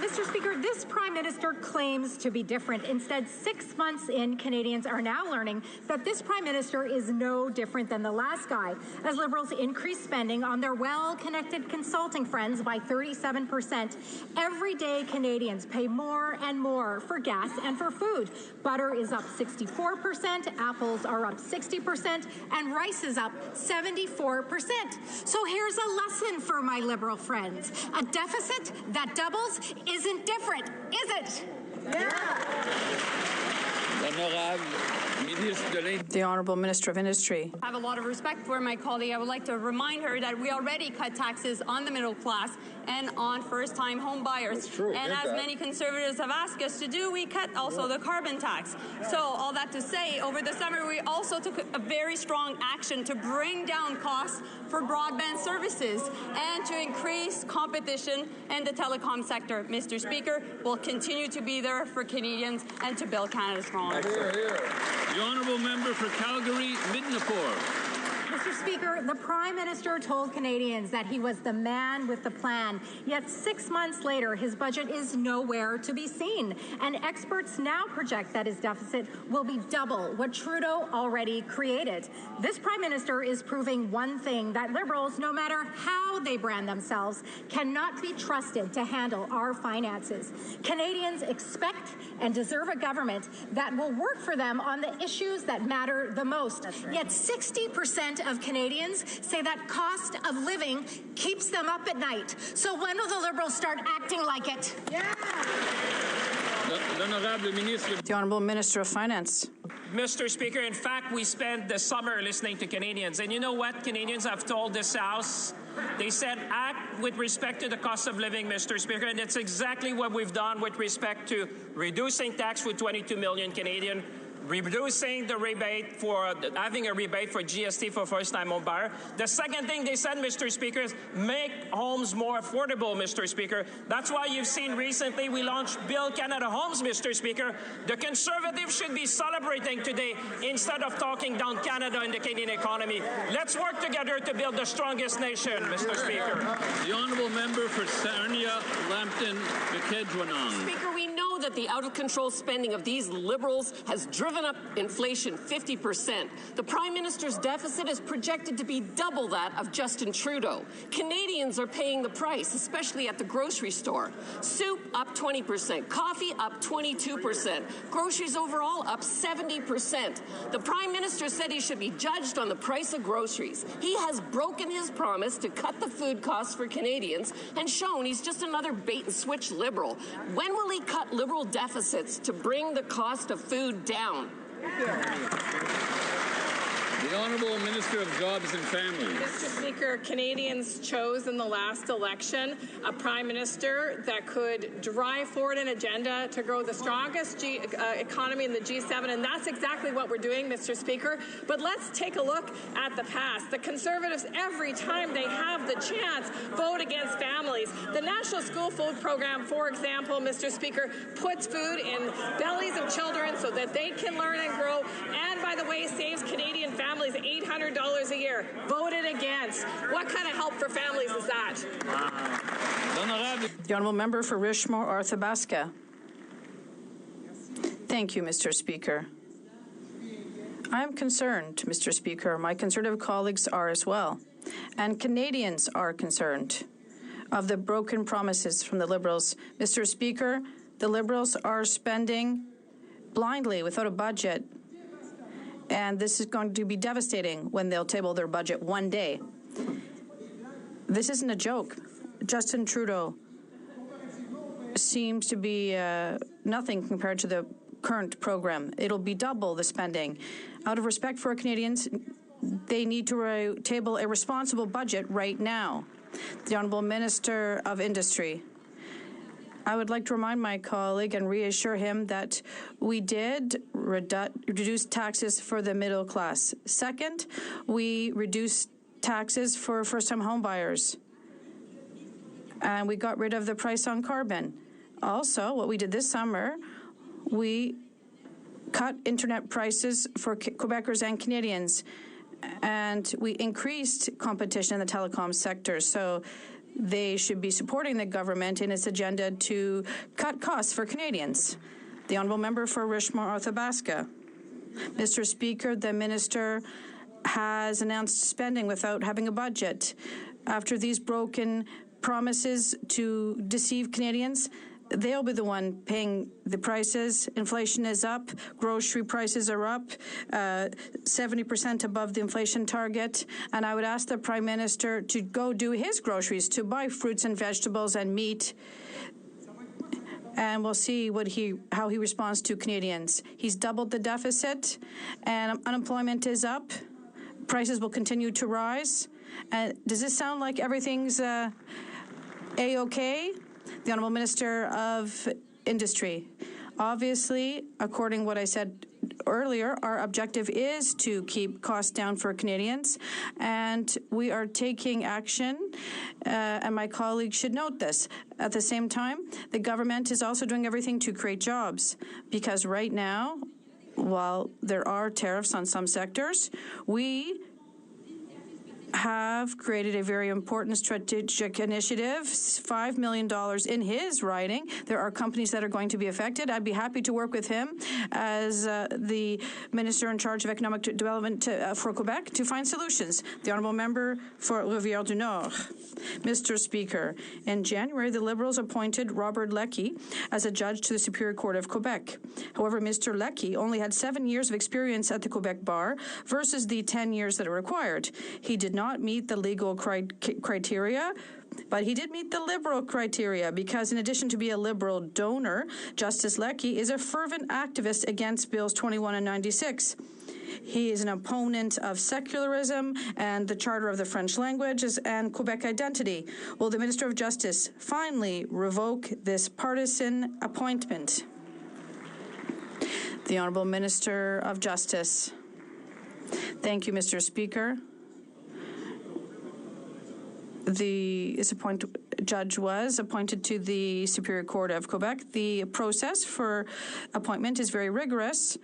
Mr. Speaker, this Prime Minister claims to be different. Instead, 6 months in, Canadians are now learning that this Prime Minister is no different than the last guy, as Liberals increase spending on their well-connected consulting friends by 37%. Everyday Canadians pay more and more for gas and for food. Butter is up 64%, apples are up 60%, and rice is up 74%. So here's a lesson for my Liberal friends. A deficit that doubles isn't different, is it? The The Honourable Minister of Industry. I have a lot of respect for my colleague. I would like to remind her that we already cut taxes on the middle class and on first-time home buyers. That's true. And as many Conservatives have asked us to do, we cut also the carbon tax. So all that to say, over the summer, we also took a very strong action to bring down costs for broadband services and to increase competition in the telecom sector. Mr. Speaker, we'll continue to be there for Canadians and to build Canada strong. The Honourable Member for Calgary, Midnapore. Mr. Speaker, the Prime Minister told Canadians that he was the man with the plan. Yet 6 months later, his budget is nowhere to be seen. And experts now project that his deficit will be double what Trudeau already created. This Prime Minister is proving one thing, that Liberals, no matter how they brand themselves, cannot be trusted to handle our finances. Canadians expect and deserve a government that will work for them on the issues that matter the most. Yet 60% of Canadians say that cost of living keeps them up at night. So when will the Liberals start acting like it? The Honourable Minister of Finance. Mr. Speaker, in fact, we spent the summer listening to Canadians. And you know what Canadians have told this House? They said act with respect to the cost of living, Mr. Speaker, and that's exactly what we've done with respect to reducing tax for 22 million Canadians, reducing the rebate for having a rebate for GST for first-time home buyer. The second thing they said, Mr. Speaker, is make homes more affordable, Mr. Speaker. That's why you've seen recently we launched Build Canada Homes, Mr. Speaker. The Conservatives should be celebrating today instead of talking down Canada and the Canadian economy. Let's work together to build the strongest nation, Mr. Speaker. The Honourable Member for Sarnia, Lambton, McIlvenna. Speaker, we know that the out-of-control spending of these Liberals has driven up inflation 50%. The Prime Minister's deficit is projected to be double that of Justin Trudeau. Canadians are paying the price, especially at the grocery store. Soup up 20%, coffee up 22%, groceries overall up 70%. The Prime Minister said he should be judged on the price of groceries. He has broken his promise to cut the food costs for Canadians and shown he's just another bait-and-switch Liberal. When will he cut Liberal deficits to bring the cost of food down? The Honourable Minister of Jobs and Family. Mr. Speaker, Canadians chose in the last election a Prime Minister that could drive forward an agenda to grow the strongest economy in the G7, and that's exactly what we're doing, Mr. Speaker. But let's take a look at the past. The Conservatives, every time they have the chance, vote against families. The National School Food Program, for example, Mr. Speaker, puts food in bellies of children so that they can learn and grow, and, by the way, saves Canadian families $800 a year. Voted against. What kind of help for families is that? The Honourable Member for Richmond, Arthabaska. Thank you, Mr. Speaker. I am concerned, Mr. Speaker. My Conservative colleagues are as well. And Canadians are concerned of the broken promises from the Liberals. Mr. Speaker, the Liberals are spending blindly without a budget. And this is going to be devastating when they'll table their budget one day. This isn't a joke. Justin Trudeau seems to be nothing compared to the current program. It'll be double the spending. Out of respect for Canadians, they need to table a responsible budget right now. The Honourable Minister of Industry. I would like to remind my colleague and reassure him that we did reduce taxes for the middle class. Second, we reduced taxes for first-time homebuyers. And we got rid of the price on carbon. Also, what we did this summer, we cut internet prices for Quebecers and Canadians. And we increased competition in the telecom sector. So they should be supporting the government in its agenda to cut costs for Canadians. The Honourable Member for Richmond, Arthabaska. Mr. Speaker, the Minister has announced spending without having a budget. After these broken promises to deceive Canadians, they'll be the one paying the prices. Inflation is up. Grocery prices are up, 70% above the inflation target. And I would ask the Prime Minister to go do his groceries, to buy fruits and vegetables and meat. and we'll see how he responds to Canadians. He's doubled the deficit, and unemployment is up. Prices will continue to rise. Does this sound like everything's A-OK? The Honourable Minister of Industry. Obviously, according to what I said earlier, our objective is to keep costs down for Canadians, and we are taking action, and my colleagues should note this. At the same time, the government is also doing everything to create jobs, because right now, while there are tariffs on some sectors, we have created a very important strategic initiative, $5 million in his riding. There are companies that are going to be affected. I'd be happy to work with him as the Minister in charge of Economic Development for Quebec to find solutions. The Honourable Member for Rivière-du-Nord. Mr. Speaker, in January, the Liberals appointed Robert Leckie as a judge to the Superior Court of Quebec. However, Mr. Leckie only had 7 years of experience at the Quebec Bar versus the 10 years that are required. He did not meet the legal criteria, but he did meet the liberal criteria because in addition to being a liberal donor, Justice Leckie is a fervent activist against Bills 21 and 96. He is an opponent of secularism and the Charter of the French languages and Quebec identity. Will the Minister of Justice finally revoke this partisan appointment? The Honourable Minister of Justice. Thank you, Mr. Speaker. This judge was appointed to the Superior Court of Quebec. The process for appointment is very rigorous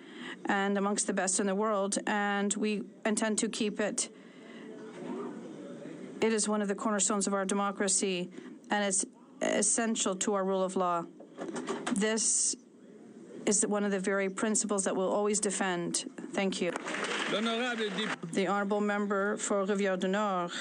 and amongst the best in the world, and we intend to keep it. It is one of the cornerstones of our democracy, and it's essential to our rule of law. This is one of the very principles that we'll always defend. Thank you. The Honourable Member for Rivière-du-Nord.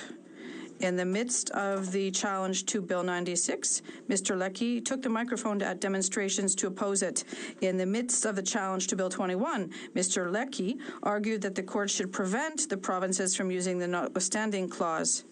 In the midst of the challenge to Bill 96, Mr. Leckie took the microphone at demonstrations to oppose it. In the midst of the challenge to Bill 21, Mr. Leckie argued that the court should prevent the provinces from using the notwithstanding clause,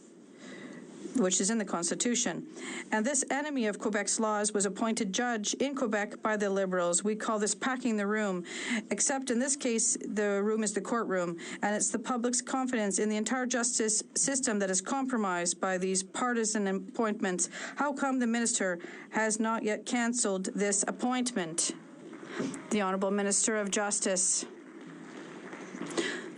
which is in the Constitution. And this enemy of Quebec's laws was appointed judge in Quebec by the Liberals. We call this packing the room, except in this case, the room is the courtroom, and it's the public's confidence in the entire justice system that is compromised by these partisan appointments. How come the minister has not yet cancelled this appointment? The Honourable Minister of Justice.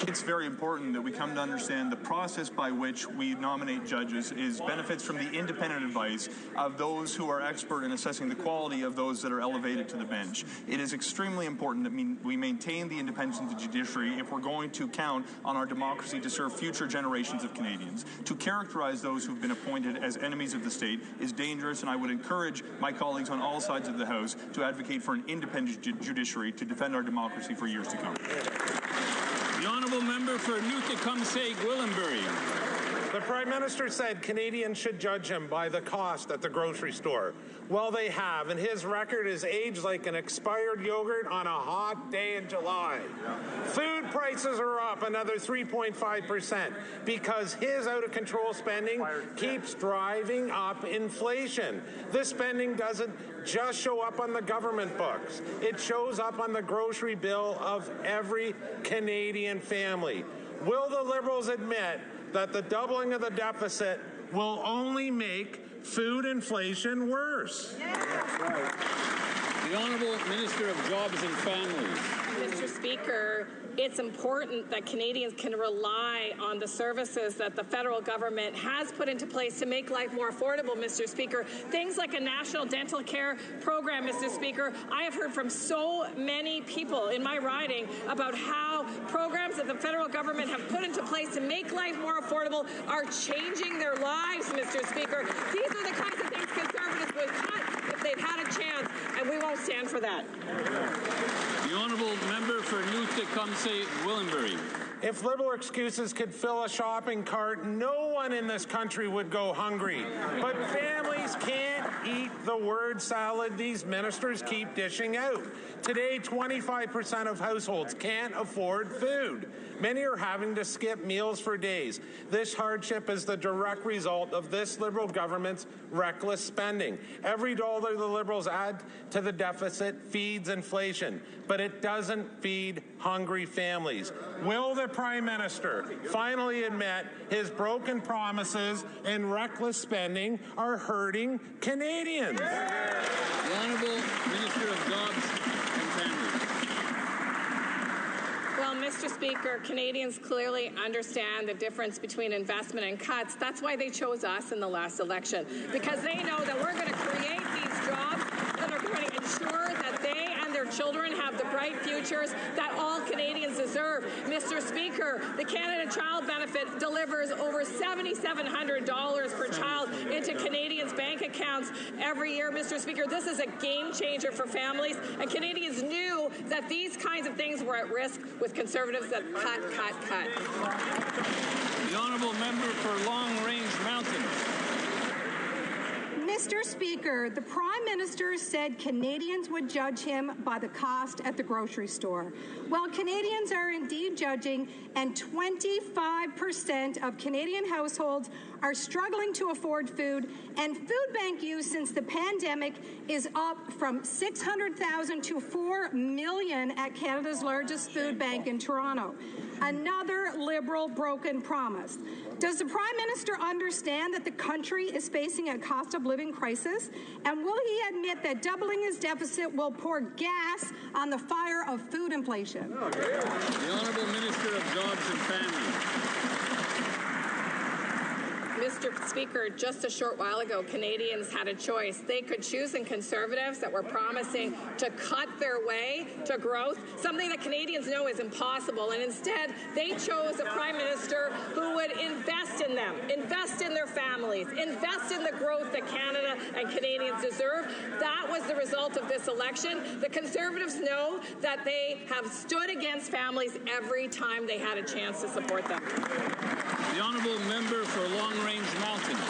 It's very important that we come to understand the process by which we nominate judges is benefits from the independent advice of those who are expert in assessing the quality of those that are elevated to the bench. It is extremely important that we maintain the independence of the judiciary if we're going to count on our democracy to serve future generations of Canadians. To characterize those who've been appointed as enemies of the state is dangerous, and I would encourage my colleagues on all sides of the House to advocate for an independent judiciary to defend our democracy for years to come. The Honourable Member for Newt-Tecumseh-Gwillimbury. The Prime Minister said Canadians should judge him by the cost at the grocery store. Well, they have, and his record is aged like an expired yogurt on a hot day in July. Food prices are up another 3.5% because his out-of-control spending keeps driving up inflation. This spending doesn't just show up on the government books. It shows up on the grocery bill of every Canadian family. Will the Liberals admit that the doubling of the deficit will only make food inflation worse? The Honourable Minister of Jobs and Families. Mr. Speaker, it's important that Canadians can rely on the services that the federal government has put into place to make life more affordable, Mr. Speaker. Things like a national dental care program, Mr. Speaker. I have heard from so many people in my riding about how programs that the federal government have put into place to make life more affordable are changing their lives, Mr. Speaker. These are the kinds of things Conservatives would cut if they'd had a chance, and we won't stand for that. The Honourable Member for Newt-Tecumseh-Gwillimbury. If Liberal excuses could fill a shopping cart, no one one in this country would go hungry. But families can't eat the word salad these ministers keep dishing out. Today, 25% of households can't afford food. Many are having to skip meals for days. This hardship is the direct result of this Liberal government's reckless spending. Every dollar the Liberals add to the deficit feeds inflation, but it doesn't feed hungry families. Will the Prime Minister finally admit his broken promises and reckless spending are hurting Canadians? The Honourable Minister of Jobs and Families. Well, Mr. Speaker, Canadians clearly understand the difference between investment and cuts. That's why they chose us in the last election, because they know that we're going to create these jobs that are going to ensure that they and their children have the bright futures that all Canadians deserve. Mr. Speaker, the Canada Child Benefit delivers over $7,700 per child into Canadians' bank accounts every year. Mr. Speaker, this is a game changer for families, and Canadians knew that these kinds of things were at risk with Conservatives that cut. The Honourable Member for Long Range Mountains. Mr. Speaker, the Prime Minister said Canadians would judge him by the cost at the grocery store. Well, Canadians are indeed judging, and 25% of Canadian households are struggling to afford food, and food bank use since the pandemic is up from 600,000 to 4 million at Canada's largest food bank in Toronto. Another Liberal broken promise. Does the Prime Minister understand that the country is facing a cost of living crisis? And will he admit that doubling his deficit will pour gas on the fire of food inflation? The Honourable Minister of Jobs and Families. Mr. Speaker, just a short while ago, Canadians had a choice. They could choose in Conservatives that were promising to cut their way to growth, something that Canadians know is impossible, and instead they chose a Prime Minister who would invest in them, invest in their families, invest in the growth that Canada and Canadians deserve. That was the result of this election. The Conservatives know that they have stood against families every time they had a chance to support them. The Honourable Member for Long Range Mountains.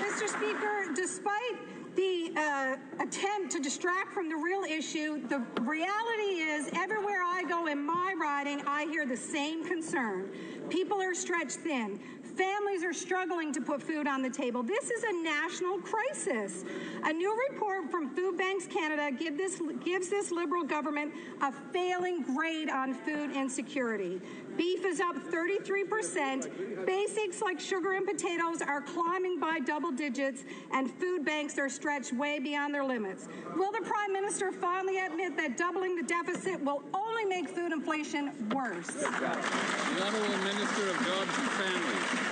Mr. Speaker, despite the attempt to distract from the real issue, the reality is everywhere I go in my riding, I hear the same concern. People are stretched thin. Families are struggling to put food on the table. This is a national crisis. A new report from Food Banks Canada gives this Liberal government a failing grade on food insecurity. Beef is up 33%. Basics like sugar and potatoes are climbing by double digits, and food banks are stretched way beyond their limits. Will the Prime Minister finally admit that doubling the deficit will only make food inflation worse? The Honourable Minister of Jobs and Families.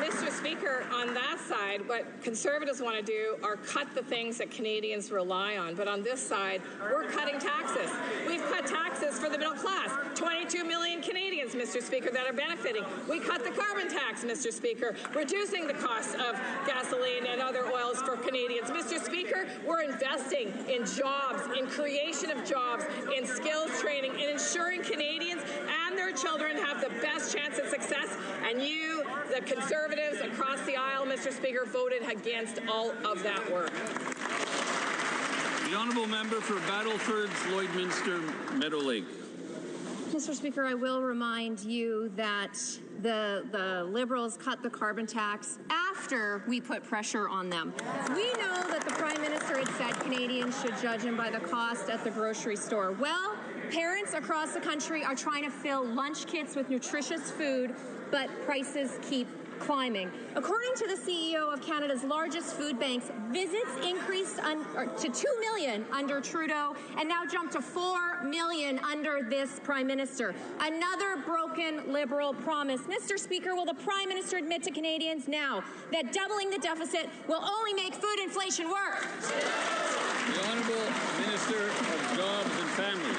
Mr. Speaker, on that side, what Conservatives want to do are cut the things that Canadians rely on. But on this side, we're cutting taxes. We've cut taxes for the middle class. 22 million Canadians, Mr. Speaker, that are benefiting. We cut the carbon tax, Mr. Speaker, reducing the cost of gasoline and other oils for Canadians. Mr. Speaker, we're investing in jobs, in creation of jobs, in skills training, in ensuring Canadians and their children have the best chance at success. And you, the Conservatives across the aisle, Mr. Speaker, voted against all of that work. The Honourable Member for Battleford's Lloydminster Meadow Lake. Mr. Speaker, I will remind you that the Liberals cut the carbon tax after we put pressure on them. We know that the Prime Minister had said Canadians should judge him by the cost at the grocery store. Well, parents across the country are trying to fill lunch kits with nutritious food, but prices keep climbing. According to the CEO of Canada's largest food banks, visits increased to 2 million under Trudeau and now jumped to 4 million under this Prime Minister. Another broken Liberal promise. Mr. Speaker, will the Prime Minister admit to Canadians now that doubling the deficit will only make food inflation worse? The Honourable Minister of Jobs and Families.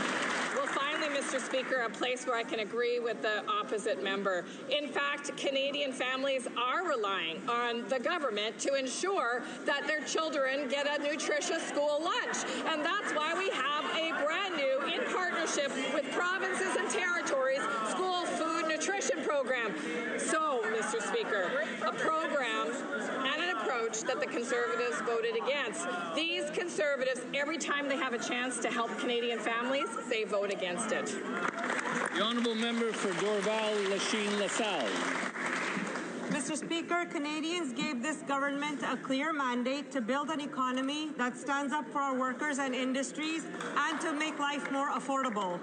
Well, finally, Mr. Speaker, a place where I can agree with the opposite member. In fact, Canadian families are relying on the government to ensure that their children get a nutritious school lunch. And that's why we have a brand new, in partnership with provinces and territories, school food nutrition nutrition program. So, Mr. Speaker, a program and an approach that the Conservatives voted against. These Conservatives, every time they have a chance to help Canadian families, they vote against it. The honourable member for Dorval-Lachine-LaSalle. Mr. Speaker, Canadians gave this government a clear mandate to build an economy that stands up for our workers and industries and to make life more affordable.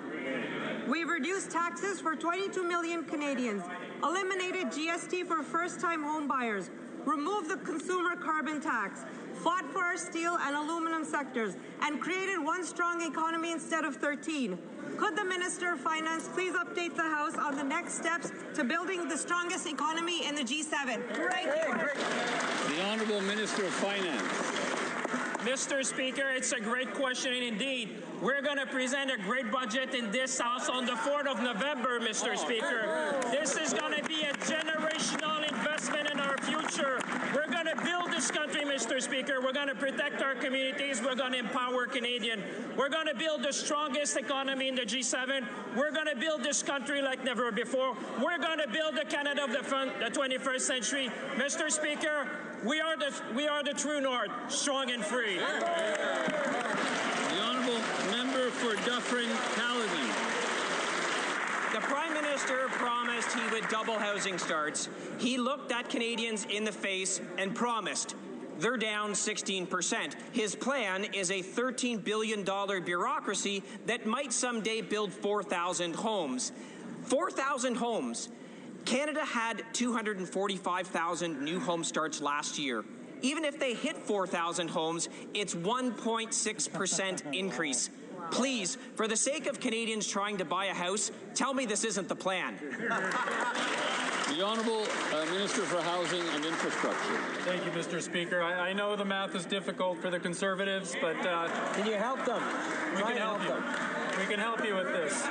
We've reduced taxes for 22 million Canadians, eliminated GST for first-time home buyers, removed the consumer carbon tax, fought for our steel and aluminum sectors, and created one strong economy instead of 13. Could the Minister of Finance please update the House on the next steps to building the strongest economy in the G7? The Honourable Minister of Finance. Mr. Speaker, it's a great question indeed. We're going to present a great budget in this House on the 4th of November, Mr. Speaker. This is going to be a generational investment in our future. We're going to build this country, Mr. Speaker. We're going to protect our communities. We're going to empower Canadians. We're going to build the strongest economy in the G7. We're going to build this country like never before. We're going to build the Canada of the 21st century. Mr. Speaker, we are the true north, strong and free. The honourable member for Dufferin-Caledon. The Prime Minister promised he would double housing starts. He looked at Canadians in the face and promised. They're down 16%. His plan is a $13 billion bureaucracy that might someday build 4,000 homes. 4,000 homes. Canada had 245,000 new home starts last year. Even if they hit 4,000 homes, it's 1.6% increase. Please, for the sake of Canadians trying to buy a house, tell me this isn't the plan. The Honourable Minister for Housing and Infrastructure. Thank you, Mr. Speaker. I know the math is difficult for the Conservatives, but can you help them? We can help you. We can help you with this.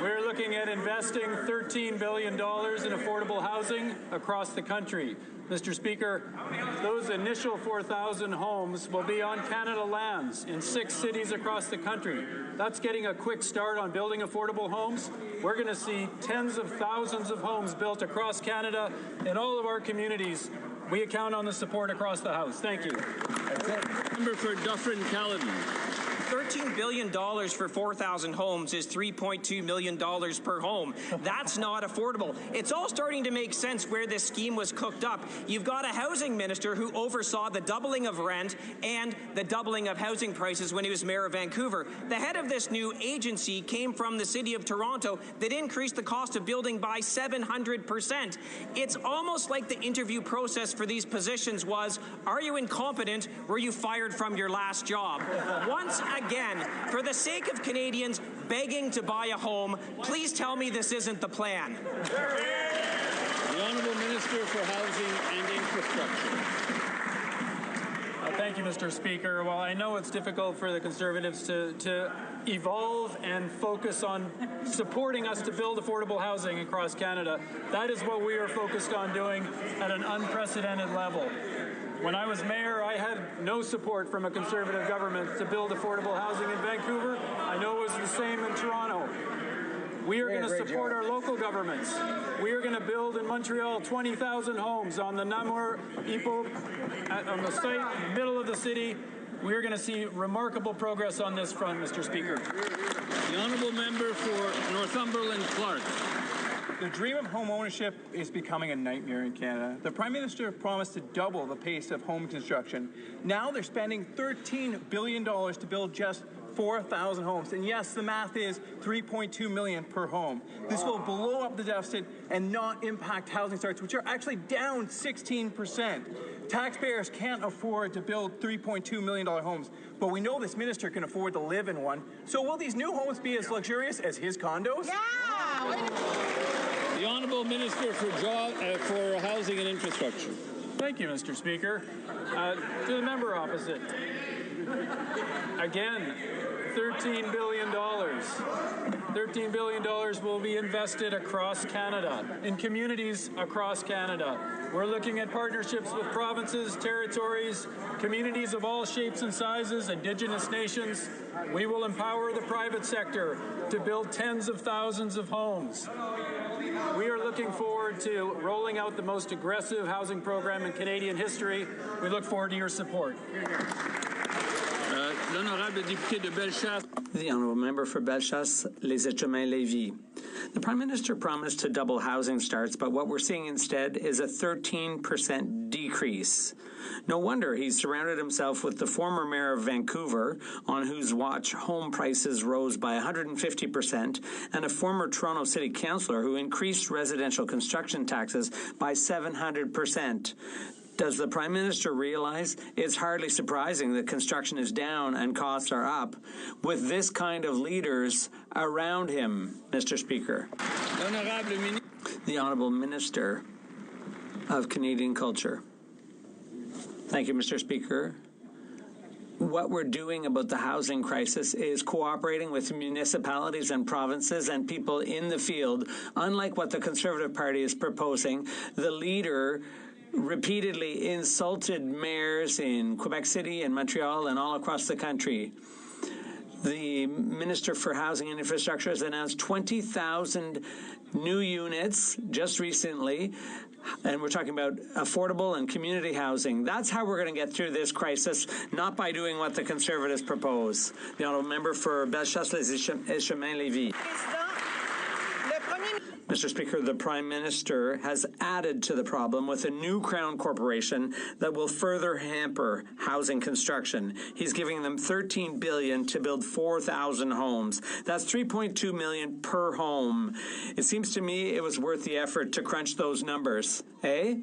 We're looking at investing $13 billion in affordable housing across the country. Mr. Speaker, those initial 4,000 homes will be on Canada lands in 6 cities across the country. That's getting a quick start on building affordable homes. We're going to see tens of thousands of homes built across Canada in all of our communities. We count on the support across the House. Thank you. Member for Dufferin-Caledon. $13 billion for 4,000 homes is $3.2 million per home. That's not affordable. It's all starting to make sense where this scheme was cooked up. You've got a housing minister who oversaw the doubling of rent and the doubling of housing prices when he was mayor of Vancouver. The head of this new agency came from the city of Toronto that increased the cost of building by 700%. It's almost like the interview process for these positions was, are you incompetent? Were you fired from your last job? Once again, for the sake of Canadians begging to buy a home, please tell me this isn't the plan. The Honourable Minister for Housing and Infrastructure. Thank you, Mr. Speaker. Well, I know it's difficult for the Conservatives to evolve and focus on supporting us to build affordable housing across Canada. That is what we are focused on doing at an unprecedented level. When I was mayor, I had no support from a Conservative government to build affordable housing in Vancouver. I know it was the same in Toronto. We are going to support our local governments. We are going to build in Montreal 20,000 homes on the Namur Ipo, on the site, middle of the city. We are going to see remarkable progress on this front, Mr. Speaker. The honourable member for Northumberland Clark. The dream of home ownership is becoming a nightmare in Canada. The Prime Minister promised to double the pace of home construction. Now they're spending $13 billion to build just 4,000 homes. And yes, the math is $3.2 million per home. This will blow up the deficit and not impact housing starts, which are actually down 16%. Taxpayers can't afford to build $3.2 million homes, but we know this minister can afford to live in one. So will these new homes be as luxurious as his condos? Yeah! The Honourable Minister for Housing and Infrastructure. Thank you, Mr. Speaker. To the member opposite. Again, $13 billion. $13 billion will be invested across Canada, in communities across Canada. We're looking at partnerships with provinces, territories, communities of all shapes and sizes, Indigenous nations. We will empower the private sector to build tens of thousands of homes. We are looking forward to rolling out the most aggressive housing program in Canadian history. We look forward to your support. The Honourable Member for Bellechasse, Les Etchemins-Lévis. The Prime Minister promised to double housing starts, but what we're seeing instead is a 13% decrease. No wonder he's surrounded himself with the former Mayor of Vancouver, on whose watch home prices rose by 150%, and a former Toronto City Councillor who increased residential construction taxes by 700%. Does the Prime Minister realize it's hardly surprising that construction is down and costs are up with this kind of leaders around him, Mr. Speaker? The Honourable Minister of Canadian Culture. Thank you, Mr. Speaker. What we're doing about the housing crisis is cooperating with municipalities and provinces and people in the field. Unlike what the Conservative Party is proposing, the leader repeatedly insulted mayors in Quebec City and Montreal and all across the country. The Minister for Housing and Infrastructure has announced 20,000 new units just recently, and we're talking about affordable and community housing. That's how we're going to get through this crisis, not by doing what the Conservatives propose. The Honourable Member for Bellechasse, Les Etchemins-Lévis. Mr. Speaker, the Prime Minister has added to the problem with a new Crown Corporation that will further hamper housing construction. He's giving them $13 billion to build 4,000 homes. That's $3.2 million per home. It seems to me it was worth the effort to crunch those numbers, eh?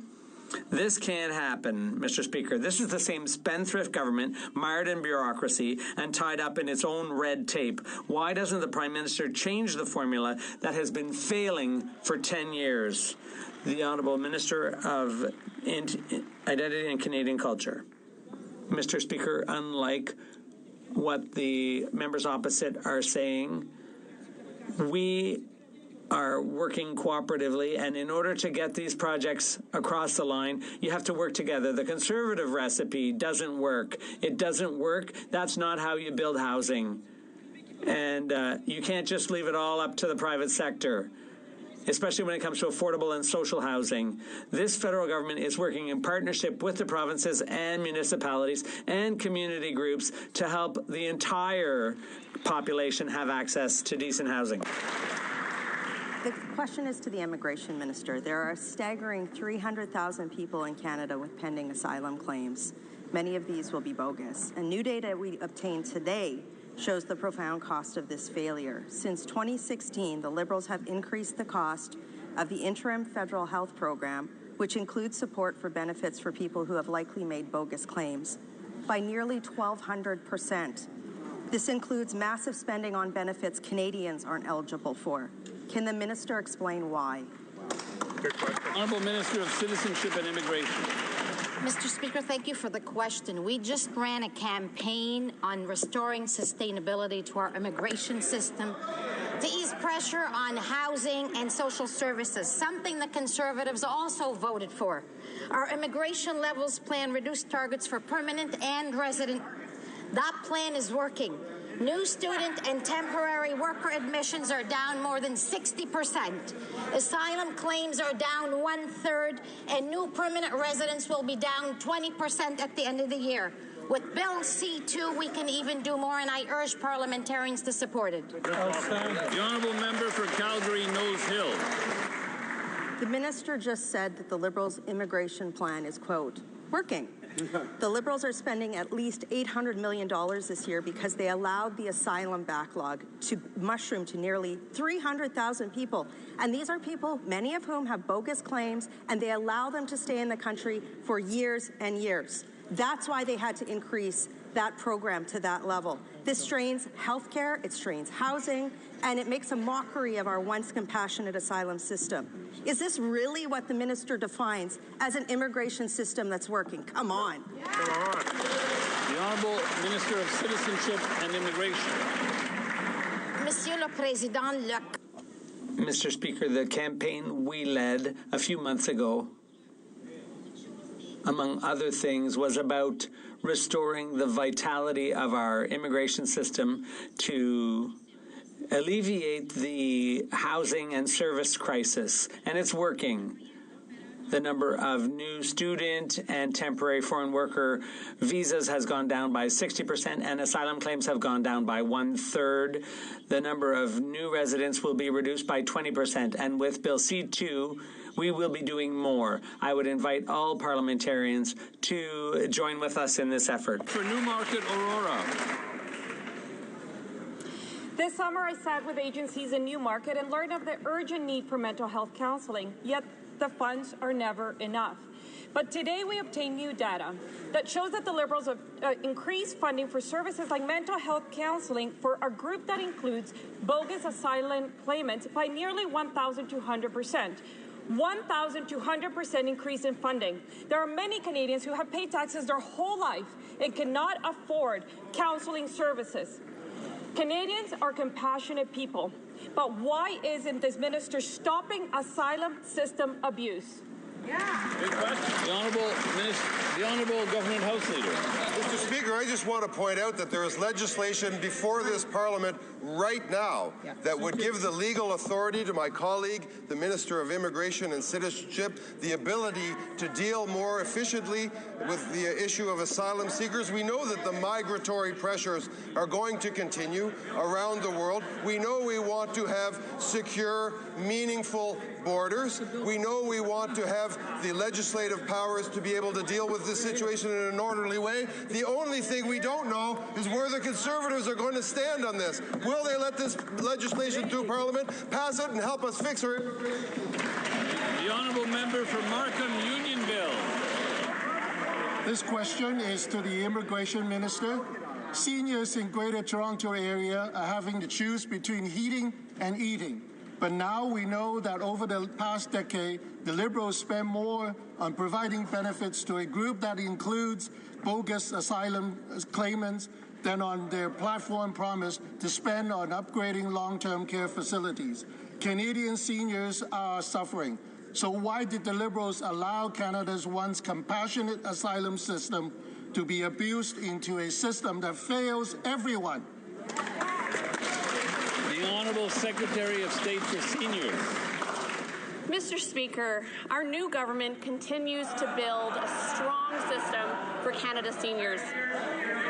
This can't happen, Mr. Speaker. This is the same spendthrift government mired in bureaucracy and tied up in its own red tape. Why doesn't the Prime Minister change the formula that has been failing for 10 years? The Honourable Minister of Identity and Canadian Culture. Mr. Speaker, unlike what the members opposite are saying, we are working cooperatively, and in order to get these projects across the line, you have to work together. The Conservative recipe doesn't work. It doesn't work. That's not how you build housing. And you can't just leave it all up to the private sector, especially when it comes to affordable and social housing. This federal government is working in partnership with the provinces and municipalities and community groups to help the entire population have access to decent housing. The question is to the Immigration Minister. There are a staggering 300,000 people in Canada with pending asylum claims. Many of these will be bogus. And new data we obtained today shows the profound cost of this failure. Since 2016, the Liberals have increased the cost of the Interim federal health program, which includes support for benefits for people who have likely made bogus claims, by nearly 1,200%. This includes massive spending on benefits Canadians aren't eligible for. Can the Minister explain why? Honourable Minister of Citizenship and Immigration. Mr. Speaker, thank you for the question. We just ran a campaign on restoring sustainability to our immigration system to ease pressure on housing and social services, something the Conservatives also voted for. Our immigration levels plan reduced targets for permanent and resident. That plan is working. New student and temporary worker admissions are down more than 60%. Asylum claims are down 1/3, and new permanent residents will be down 20% at the end of the year. With Bill C-2, we can even do more, and I urge parliamentarians to support it. The Honourable Member for Calgary-Nose Hill. The Minister just said that the Liberals' immigration plan is, quote, working. The Liberals are spending at least $800 million this year because they allowed the asylum backlog to mushroom to nearly 300,000 people. And these are people, many of whom have bogus claims, and they allow them to stay in the country for years and years. That's why they had to increase that program to that level. This strains healthcare, it strains housing, and it makes a mockery of our once compassionate asylum system. Is this really what the Minister defines as an immigration system that's working? Come on. Come on. The Honourable Minister of Citizenship and Immigration. Monsieur le Président, Mr. Speaker, the campaign we led a few months ago, among other things, was about restoring the vitality of our immigration system to alleviate the housing and service crisis, and it's working. The number of new student and temporary foreign worker visas has gone down by 60%, and asylum claims have gone down by 1/3. The number of new residents will be reduced by 20%, and with Bill C-2, we will be doing more. I would invite all parliamentarians to join with us in this effort. For Newmarket, Aurora. This summer, I sat with agencies in Newmarket and learned of the urgent need for mental health counseling, yet the funds are never enough. But today we obtained new data that shows that the Liberals have increased funding for services like mental health counseling for a group that includes bogus asylum claimants by nearly 1,200%. 1,200% increase in funding. There are many Canadians who have paid taxes their whole life and cannot afford counseling services. Canadians are compassionate people, but why isn't this minister stopping asylum system abuse? Good question. The Honourable Government House Leader. Mr. Speaker, I just want to point out that there is legislation before this Parliament right now that would give the legal authority to my colleague, the Minister of Immigration and Citizenship, the ability to deal more efficiently with the issue of asylum seekers. We know that the migratory pressures are going to continue around the world. We know we want to have secure, meaningful borders. We know we want to have the legislative powers to be able to deal with this situation in an orderly way. The only thing we don't know is where the Conservatives are going to stand on this. Will they let this legislation through Parliament, pass it, and help us fix our... The Honourable Member for Markham Unionville. This question is to the Immigration Minister. Seniors in Greater Toronto area are having to choose between heating and eating. But now we know that over the past decade, the Liberals spend more on providing benefits to a group that includes bogus asylum claimants than on their platform promise to spend on upgrading long-term care facilities. Canadian seniors are suffering. So why did the Liberals allow Canada's once compassionate asylum system to be abused into a system that fails everyone? The Honourable Secretary of State for Seniors. Mr. Speaker, our new government continues to build a strong system for Canada's seniors.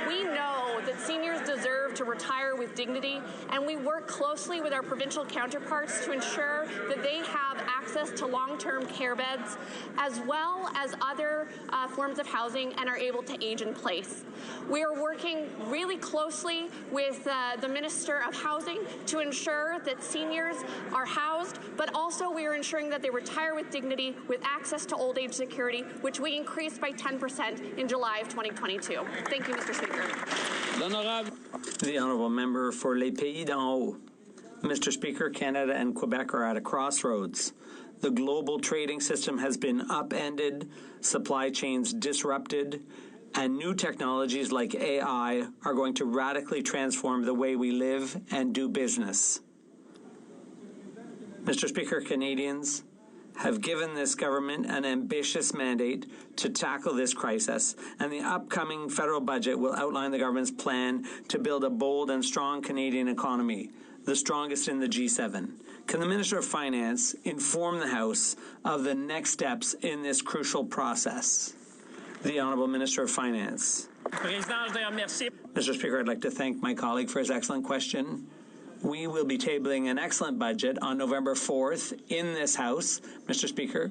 We know that seniors deserve to retire with dignity, and we work closely with our provincial counterparts to ensure that they have access to long-term care beds as well as other forms of housing and are able to age in place. We are working really closely with the Minister of Housing to ensure that seniors are housed, but also we are ensuring that they retire with dignity with access to old age security, which we increased by 10% in July of 2022. Thank you, Mr. Speaker. The Honourable Member for Les Pays d'en Haut. Mr. Speaker, Canada and Quebec are at a crossroads. The global trading system has been upended, supply chains disrupted, and new technologies like AI are going to radically transform the way we live and do business. Mr. Speaker, Canadians have given this government an ambitious mandate to tackle this crisis, and the upcoming federal budget will outline the government's plan to build a bold and strong Canadian economy, the strongest in the G7. Can the Minister of Finance inform the House of the next steps in this crucial process? The Honourable Minister of Finance. Mr. Speaker, I'd like to thank my colleague for his excellent question. We will be tabling an excellent budget on November 4th in this House, Mr. Speaker.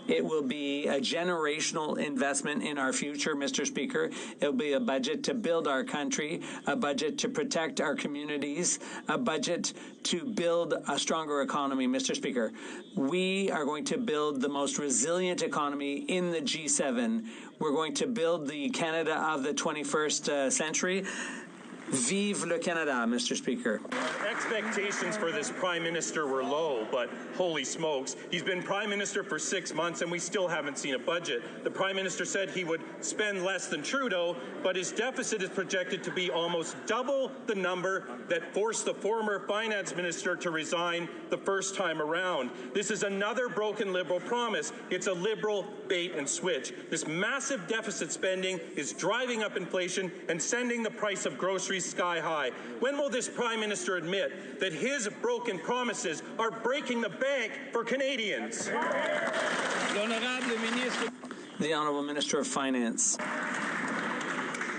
It will be a generational investment in our future, Mr. Speaker. It will be a budget to build our country, a budget to protect our communities, a budget to build a stronger economy, Mr. Speaker. We are going to build the most resilient economy in the G7. We're going to build the Canada of the 21st century. Vive le Canada, Mr. Speaker. Expectations for this Prime Minister were low, but holy smokes, he's been Prime Minister for 6 months and we still haven't seen a budget. The Prime Minister said he would spend less than Trudeau, but his deficit is projected to be almost double the number that forced the former Finance Minister to resign the first time around. This is another broken Liberal promise. It's a Liberal bait and switch. This massive deficit spending is driving up inflation and sending the price of groceries raised sky high. When will this Prime Minister admit that his broken promises are breaking the bank for Canadians? The Honourable Minister of Finance.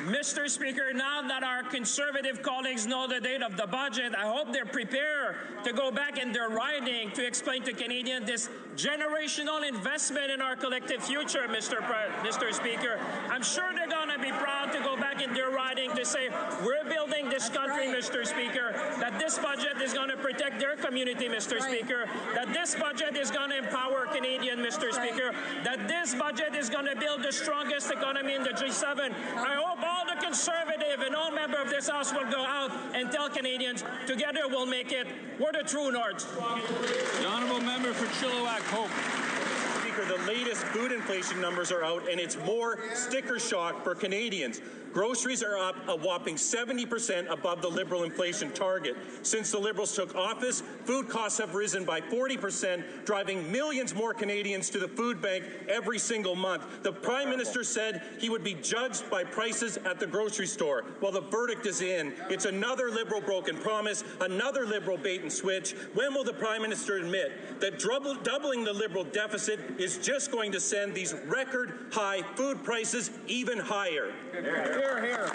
Mr. Speaker, now that our Conservative colleagues know the date of the budget, I hope they're prepared to go back in their riding to explain to Canadians this generational investment in our collective future, Mr. Speaker. I'm sure they're going to be proud to go back in their riding to say, we're building this country, Mr. Speaker, that this budget is going to protect their community, Mr. Speaker, that this budget is going to empower Canadians, Mr. Speaker, that this budget is going to build the strongest economy in the G7. I hope all the Conservative and all members of this House will go out and tell Canadians, together we'll make it. We're the true North. The Honourable Member for Chilliwack Hope. Speaker, the latest food inflation numbers are out, and it's more sticker shock for Canadians. Groceries are up a whopping 70% above the Liberal inflation target. Since the Liberals took office, food costs have risen by 40%, driving millions more Canadians to the food bank every single month. The Prime Minister said he would be judged by prices at the grocery store. Well, the verdict is in. It's another Liberal broken promise, another Liberal bait and switch. When will the Prime Minister admit that doubling the Liberal deficit is just going to send these record high food prices even higher? Here.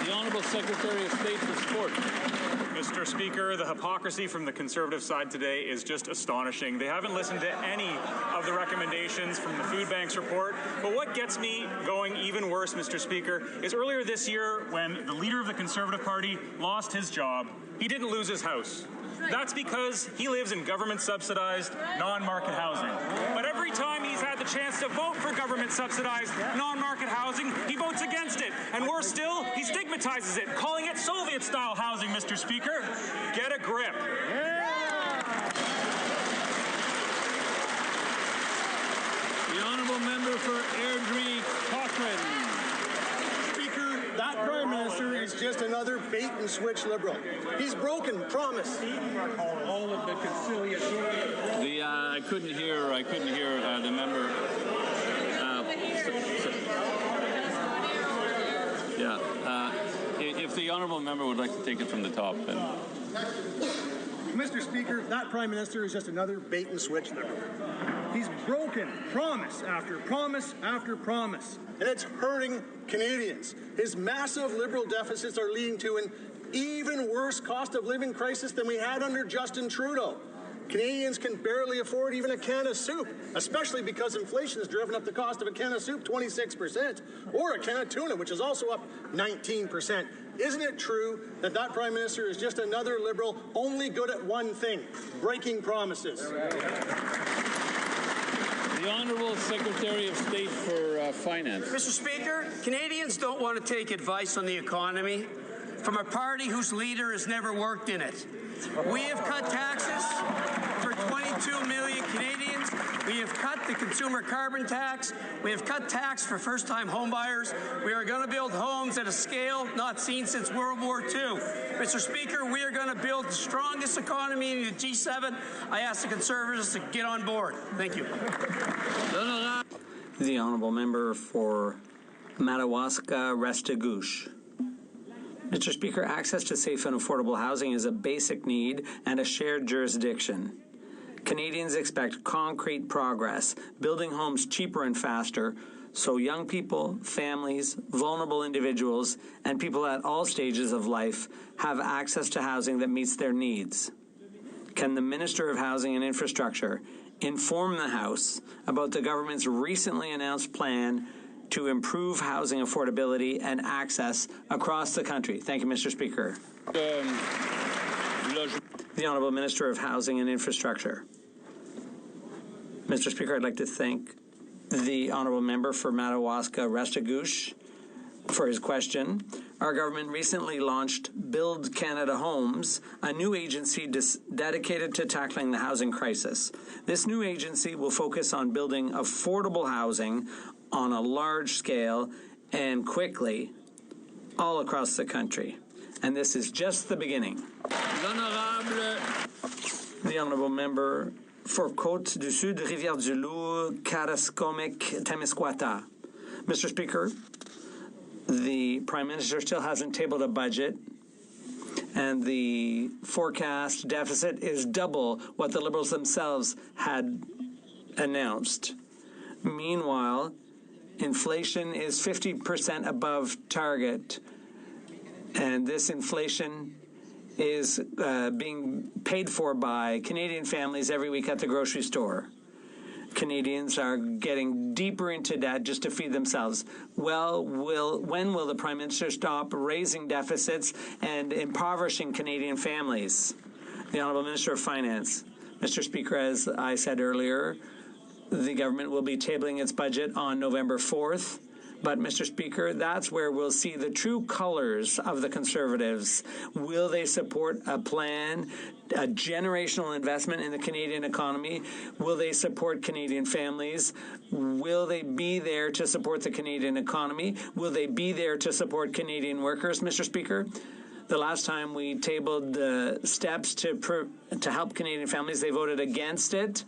The Honourable Secretary of State for Sport. Mr. Speaker, the hypocrisy from the Conservative side today is just astonishing. They haven't listened to any of the recommendations from the Food Bank's report. But what gets me going even worse, Mr. Speaker, is earlier this year when the leader of the Conservative Party lost his job, he didn't lose his house. That's because he lives in government-subsidized, non-market housing. But every time he's had the chance to vote for government-subsidized, non-market housing, he votes against it. And worse still, he stigmatizes it, calling it Soviet-style housing, Mr. Speaker. Get a grip. The Honourable Member for Airdrie Cochrane. That Prime Minister is just another bait-and-switch Liberal. He's broken promise. All of the conciliation. I couldn't hear the member. If the Honourable Member would like to take it from the top, then. Mr. Speaker, that Prime Minister is just another bait-and-switch Liberal. He's broken promise after promise after promise, and it's hurting Canadians. His massive Liberal deficits are leading to an even worse cost of living crisis than we had under Justin Trudeau. Canadians can barely afford even a can of soup, especially because inflation has driven up the cost of a can of soup 26%, or a can of tuna, which is also up 19%. Isn't it true that that Prime Minister is just another Liberal only good at one thing, breaking promises? The Honourable Secretary of State for Finance. Mr. Speaker, Canadians don't want to take advice on the economy from a party whose leader has never worked in it. We have cut taxes for 22 million Canadians. We have cut the consumer carbon tax. We have cut tax for first-time homebuyers. We are going to build homes at a scale not seen since World War II. Mr. Speaker, we are going to build the strongest economy in the G7. I ask the Conservatives to get on board. Thank you. The Honourable Member for Madawaska-Restigouche. Mr. Speaker, access to safe and affordable housing is a basic need and a shared jurisdiction. Canadians expect concrete progress, building homes cheaper and faster, so young people, families, vulnerable individuals, and people at all stages of life have access to housing that meets their needs. Can the Minister of Housing and Infrastructure inform the House about the government's recently announced plan to improve housing affordability and access across the country? Thank you, Mr. Speaker. The Honourable Minister of Housing and Infrastructure. Mr. Speaker, I'd like to thank the Honourable Member for Madawaska-Restigouche for his question. Our government recently launched Build Canada Homes, a new agency dedicated to tackling the housing crisis. This new agency will focus on building affordable housing on a large scale and quickly all across the country. And this is just the beginning. The Honourable Member for Côte-du-Sud, Rivière-du-Loup, Karaskomik, Témiscouata. Mr. Speaker, The Prime Minister still hasn't tabled a budget, and the forecast deficit is double what the Liberals themselves had announced. Meanwhile, inflation is 50% above target, and this inflation is being paid for by Canadian families every week at the grocery store. Canadians are getting deeper into debt just to feed themselves. Well, when will the Prime Minister stop raising deficits and impoverishing Canadian families? The Honourable Minister of Finance. Mr. Speaker, as I said earlier, the government will be tabling its budget on November 4th. But, Mr. Speaker, that's where we'll see the true colors of the Conservatives. Will they support a plan, a generational investment in the Canadian economy? Will they support Canadian families? Will they be there to support the Canadian economy? Will they be there to support Canadian workers, Mr. Speaker? The last time we tabled the steps to help Canadian families, they voted against it.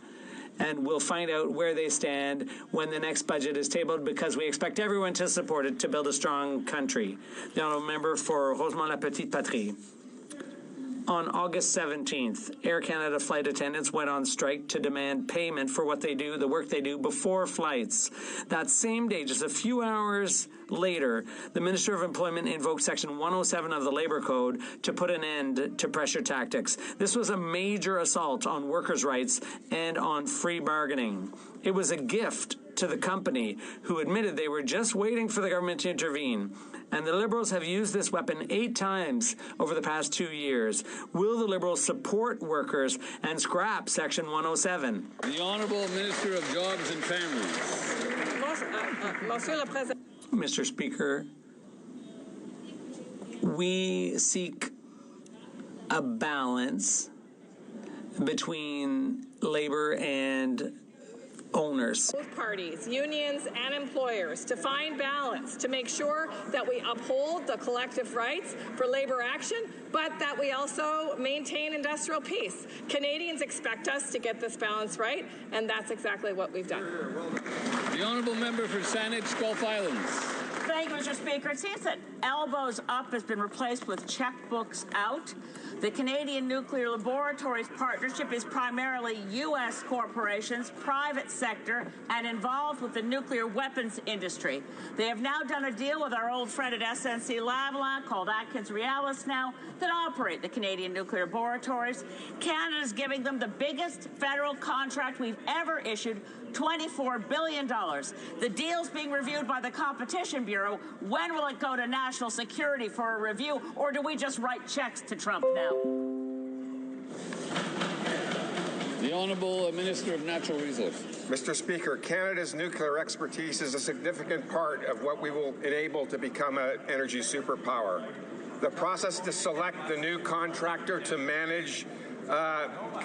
And we'll find out where they stand when the next budget is tabled, because we expect everyone to support it to build a strong country. The Honourable Member for Rosemont-la-Petite-Patrie. On August 17th, Air Canada flight attendants went on strike to demand payment for what they do, the work they do before flights. That same day, just a few hours later, the Minister of Employment invoked Section 107 of the Labour Code to put an end to pressure tactics. This was a major assault on workers' rights and on free bargaining. It was a gift to the company, who admitted they were just waiting for the government to intervene. And the Liberals have used this weapon 8 times over the past 2 years. Will the Liberals support workers and scrap Section 107? The Honourable Minister of Jobs and Families. Mr. Speaker, we seek a balance between labor and owners. Both parties, unions and employers, to find balance, to make sure that we uphold the collective rights for labor action, but that we also maintain industrial peace. Canadians expect us to get this balance right, and that's exactly what we've done. The Honourable Member for Saanich, Gulf Islands. Thank you, Mr. Speaker. It seems that elbows up has been replaced with checkbooks out. The Canadian Nuclear Laboratories Partnership is primarily U.S. corporations, private sector, and involved with the nuclear weapons industry. They have now done a deal with our old friend at SNC-Lavalin, called Atkins Realis now, that operate the Canadian Nuclear Laboratories. Canada is giving them the biggest federal contract we've ever issued, $24 billion. The deal's being reviewed by the Competition Bureau. When will it go to national security for a review, or do we just write checks to Trump now? The Honourable Minister of Natural Resources. Mr. Speaker, Canada's nuclear expertise is a significant part of what we will enable to become an energy superpower. The process to select the new contractor to manage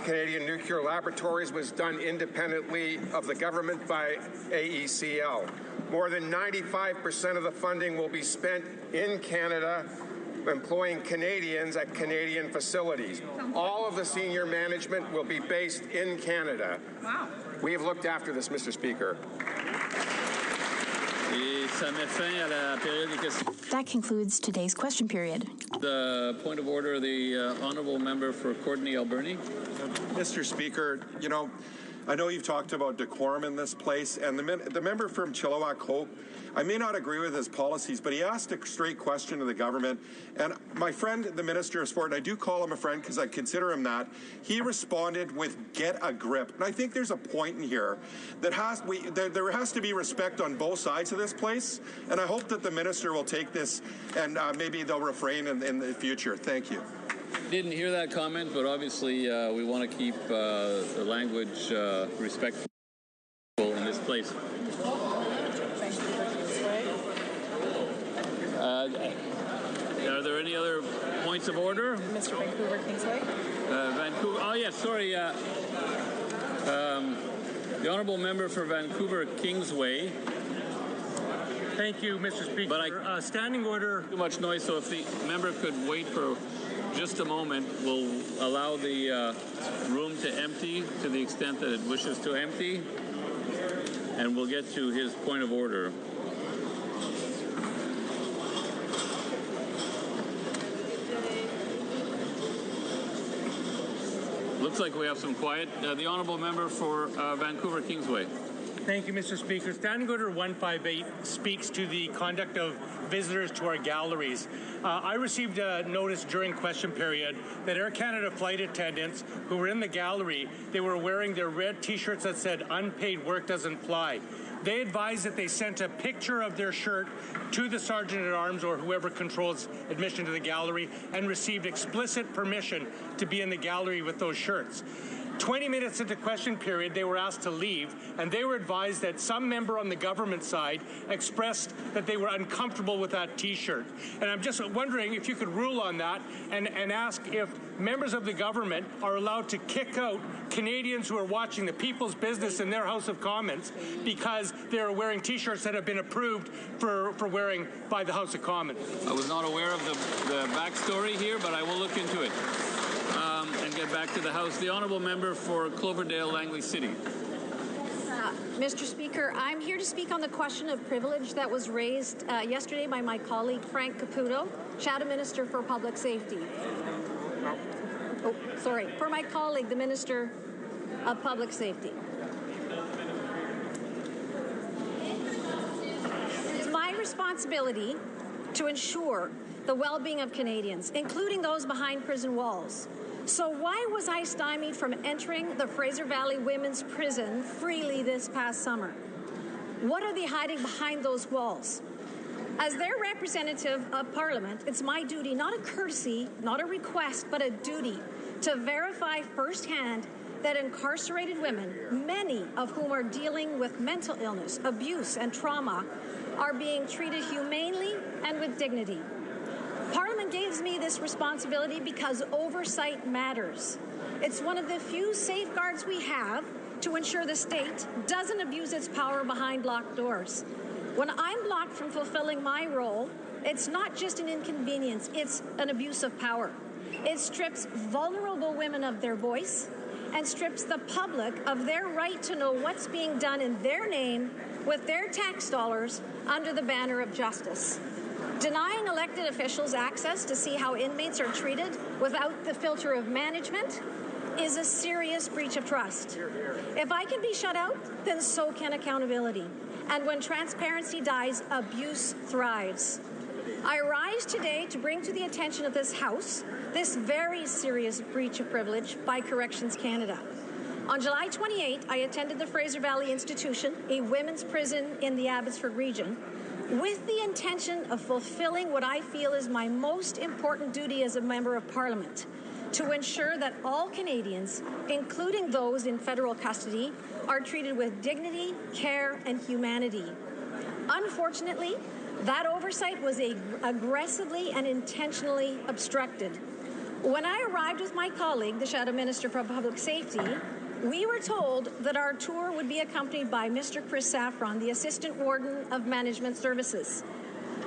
Canadian Nuclear Laboratories was done independently of the government by AECL. More than 95% of the funding will be spent in Canada, employing Canadians at Canadian facilities. All of the senior management will be based in Canada. Wow. We have looked after this, Mr. Speaker. That concludes today's question period. The point of order, the Honourable Member for Courtenay Alberni. Mr. Speaker, I know you've talked about decorum in this place, and the member from Chilliwack Hope, I may not agree with his policies, but he asked a straight question to the government, and my friend, the Minister of Sport, and I do call him a friend because I consider him that, he responded with "get a grip." And I think there's a point in here that there has to be respect on both sides of this place, and I hope that the Minister will take this and maybe they'll refrain in the future. Thank you. Didn't hear that comment, but obviously we want to keep the language respectful in this place. Are there any other points of order? Mr. Vancouver Kingsway. Vancouver. Oh, yes, sorry. The Honourable Member for Vancouver Kingsway. Thank you, Mr. Speaker. But standing order. Too much noise, so if the member could wait for just a moment, we'll allow the room to empty to the extent that it wishes to empty, and we'll get to his point of order. Looks like we have some quiet. The honourable member for Vancouver Kingsway. Thank you, Mr. Speaker. Standing Order 158 speaks to the conduct of visitors to our galleries. I received a notice during question period that Air Canada flight attendants who were in the gallery, they were wearing their red T-shirts that said "Unpaid work doesn't fly." They advised that they sent a picture of their shirt to the Sergeant-at-Arms or whoever controls admission to the gallery and received explicit permission to be in the gallery with those shirts. 20 minutes into question period, they were asked to leave, and they were advised that some member on the government side expressed that they were uncomfortable with that T-shirt. And I'm just wondering if you could rule on that and ask if members of the government are allowed to kick out Canadians who are watching the People's Business in their House of Commons because they're wearing T-shirts that have been approved for wearing by the House of Commons. I was not aware of the backstory here, but I will look into it. And get back to the House. The honourable member for Cloverdale, Langley City. Mr. Speaker, I'm here to speak on the question of privilege that was raised yesterday by my colleague Frank Caputo, Shadow Minister for Public Safety. For my colleague, the Minister of Public Safety. It's my responsibility to ensure the well-being of Canadians, including those behind prison walls. So why was I stymied from entering the Fraser Valley Women's Prison freely this past summer? What are they hiding behind those walls? As their representative of Parliament, it's my duty, not a courtesy, not a request, but a duty to verify firsthand that incarcerated women, many of whom are dealing with mental illness, abuse, and trauma, are being treated humanely and with dignity. Parliament gives me this responsibility because oversight matters. It's one of the few safeguards we have to ensure the state doesn't abuse its power behind locked doors. When I'm blocked from fulfilling my role, it's not just an inconvenience, it's an abuse of power. It strips vulnerable women of their voice and strips the public of their right to know what's being done in their name with their tax dollars under the banner of justice. Denying elected officials access to see how inmates are treated without the filter of management is a serious breach of trust. If I can be shut out, then so can accountability. And when transparency dies, abuse thrives. I rise today to bring to the attention of this House this very serious breach of privilege by Corrections Canada. On July 28, I attended the Fraser Valley Institution, a women's prison in the Abbotsford region, with the intention of fulfilling what I feel is my most important duty as a member of Parliament, to ensure that all Canadians, including those in federal custody, are treated with dignity, care, and humanity. Unfortunately, that oversight was aggressively and intentionally obstructed. When I arrived with my colleague, the Shadow Minister for Public Safety, we were told that our tour would be accompanied by Mr. Chris Saffron, the Assistant Warden of Management Services.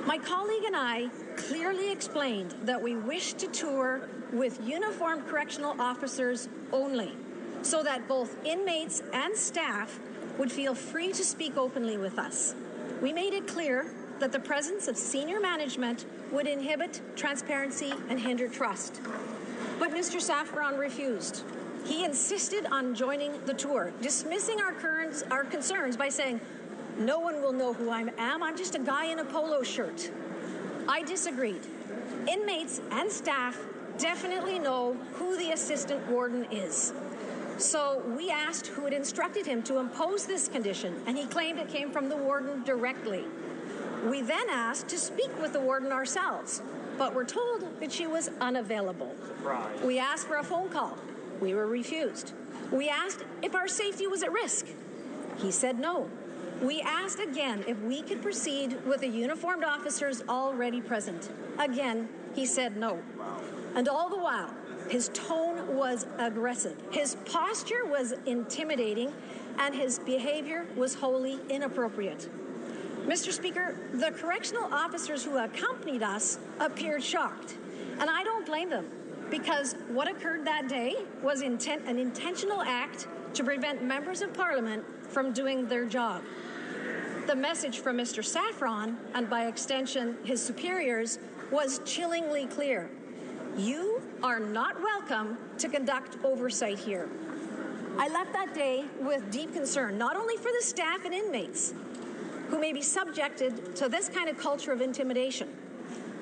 My colleague and I clearly explained that we wished to tour with uniformed correctional officers only, so that both inmates and staff would feel free to speak openly with us. We made it clear that the presence of senior management would inhibit transparency and hinder trust. But Mr. Saffron refused. He insisted on joining the tour, dismissing our concerns by saying, "No one will know who I am. I'm just a guy in a polo shirt." I disagreed. Inmates and staff definitely know who the assistant warden is. So we asked who had instructed him to impose this condition, and he claimed it came from the warden directly. We then asked to speak with the warden ourselves, but were told that she was unavailable. Surprise. We asked for a phone call. We were refused. We asked if our safety was at risk. He said no. We asked again if we could proceed with the uniformed officers already present. Again, he said no. And all the while, his tone was aggressive. His posture was intimidating, and his behavior was wholly inappropriate. Mr. Speaker, the correctional officers who accompanied us appeared shocked, and I don't blame them, because what occurred that day was an intentional act to prevent members of Parliament from doing their job. The message from Mr. Saffron, and by extension his superiors, was chillingly clear. You are not welcome to conduct oversight here. I left that day with deep concern, not only for the staff and inmates who may be subjected to this kind of culture of intimidation,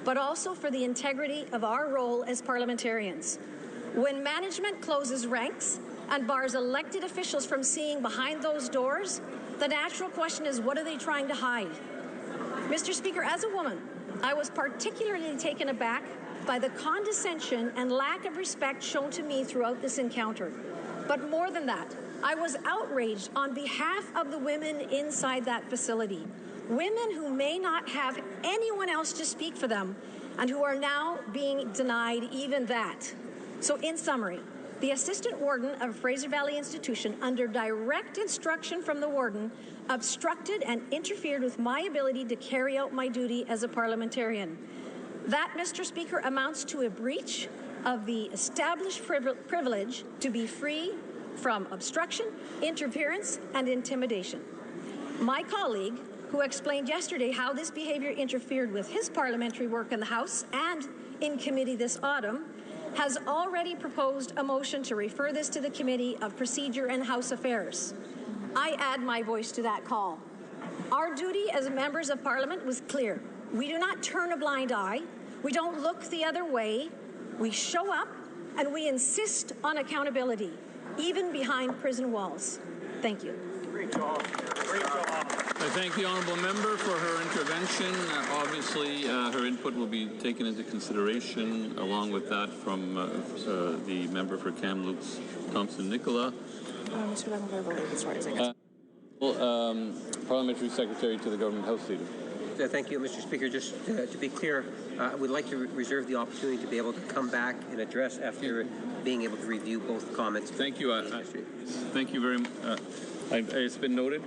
but also for the integrity of our role as parliamentarians. When management closes ranks and bars elected officials from seeing behind those doors, the natural question is, what are they trying to hide? Mr. Speaker, as a woman, I was particularly taken aback by the condescension and lack of respect shown to me throughout this encounter. But more than that, I was outraged on behalf of the women inside that facility. Women who may not have anyone else to speak for them and who are now being denied even that. So in summary, the assistant warden of Fraser Valley Institution, under direct instruction from the warden, obstructed and interfered with my ability to carry out my duty as a parliamentarian. That, Mr. Speaker, amounts to a breach of the established privilege to be free from obstruction, interference, and intimidation. My colleague, who explained yesterday how this behavior interfered with his parliamentary work in the House and in committee this autumn, has already proposed a motion to refer this to the Committee of Procedure and House Affairs. I add my voice to that call. Our duty as members of Parliament was clear. We do not turn a blind eye. We don't look the other way. We show up and we insist on accountability, even behind prison walls. Thank you. Great job. Great job. I thank the honourable member for her intervention. Obviously, her input will be taken into consideration, along with that from the member for Kamloops, Thompson Nicola. Parliamentary Secretary to the Government House Leader. Thank you, Mr. Speaker. Just to be clear, we'd like to reserve the opportunity to be able to come back and address after being able to review both comments. Thank you. Thank you very much. It's been noted.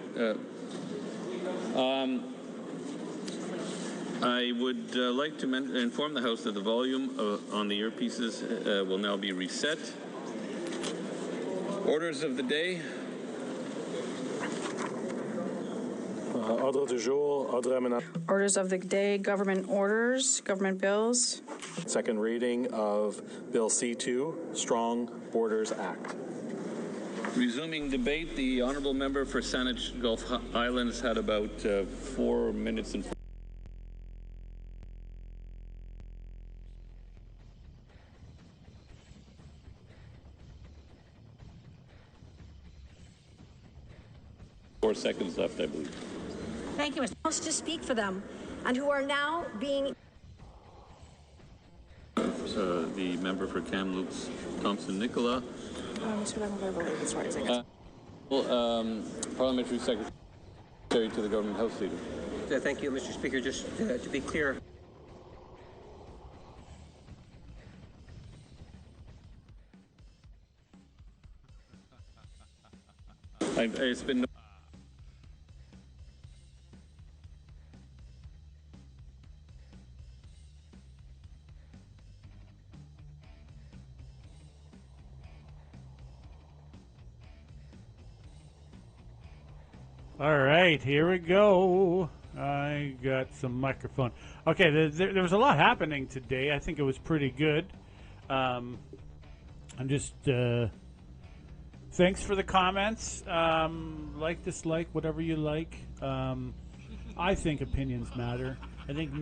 I would like to inform the House that the volume on the earpieces will now be reset. Orders of the day. Orders of the day, government orders, government bills. Second reading of Bill C2, Strong Borders Act. Resuming debate, the honourable member for Saanich Gulf Islands had about 4 minutes and 4 seconds left, I believe. Thank you, Mr. House, to speak for them, and who are now being... the member for Kamloops, Thompson Nicola. Parliamentary Secretary to the Government House Leader. Thank you, Mr. Speaker. Just to be clear, it's been... All right, here we go. I got some microphone. Okay, there was a lot happening today. I think it was pretty good. I'm just thanks for the comments. Like, dislike, whatever you like. I think opinions matter. I think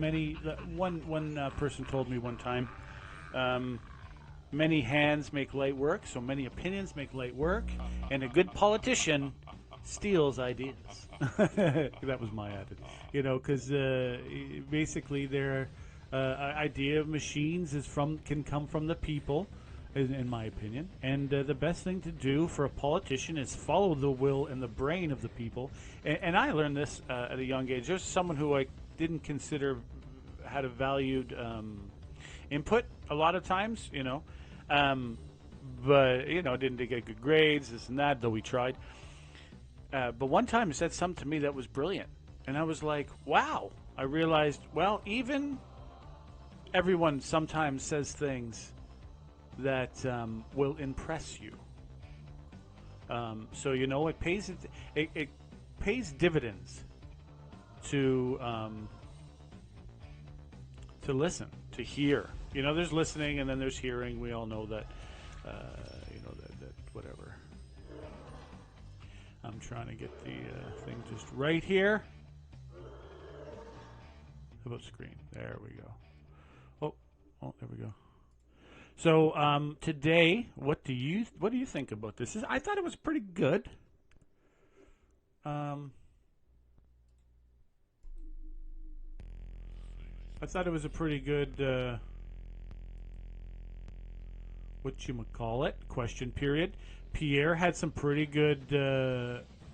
one person told me one time, many hands make light work, so many opinions make light work, and a good politician steals ideas. That was my attitude, because basically their idea of machines can come from the people, in my opinion. And the best thing to do for a politician is follow the will and the brain of the people. And I learned this at a young age. There's someone who I didn't consider had a valued input a lot of times, but didn't get good grades, this and that, though we tried. But one time he said something to me that was brilliant. And I was like, wow. I realized, well, even everyone sometimes says things that will impress you. So, it pays dividends to listen to hear. You know, there's listening and then there's hearing. We all know that. You know that whatever. I'm trying to get the thing just right here. How about screen? There we go. Oh, there we go. So today, what do you think about this? I thought it was pretty good. I thought it was a pretty good whatchamacallit question period. Pierre had some pretty good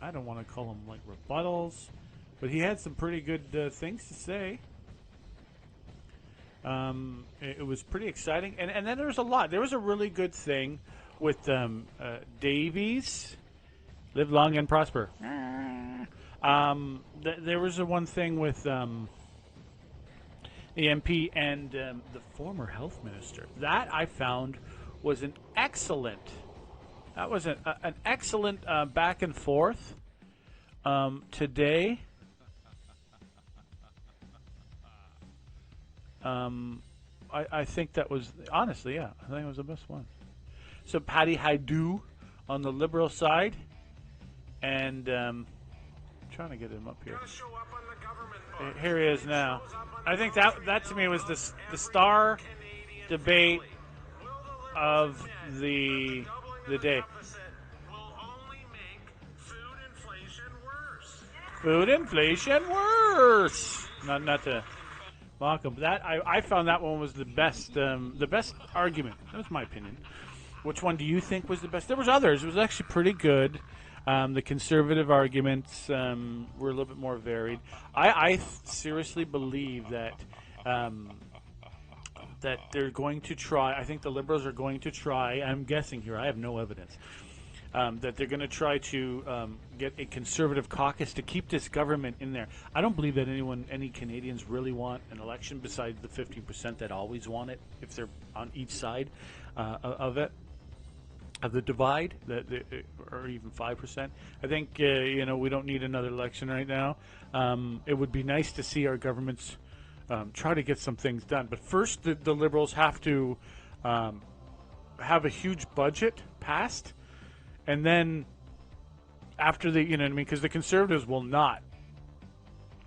I don't want to call them like rebuttals, but he had some pretty good things to say. It was pretty exciting, and then there was a lot. There was a really good thing with Davies, live long and prosper. There was one thing with the MP and the former health minister that I found was an excellent. That was an excellent back and forth today. I think that was, honestly, yeah, I think it was the best one. So Patty Haidu on the Liberal side, and trying to get him up here. Here he is now. I think that to me was the star debate of the day. Food inflation worse. Not to mock him. That I found that one was the best argument. That was my opinion. Which one do you think was the best? There was others. It was actually pretty good. The conservative arguments were a little bit more varied. I seriously believe that that they're going to try. I think the Liberals are going to try. I'm guessing here. I have no evidence. That they're going to try to get a conservative caucus to keep this government in there. I don't believe that any Canadians really want an election besides the 15% that always want it, if they're on each side of it, of the divide, or even 5%. I think we don't need another election right now. It would be nice to see our governments try to get some things done. But first, the Liberals have to have a huge budget passed. And then after because the Conservatives will not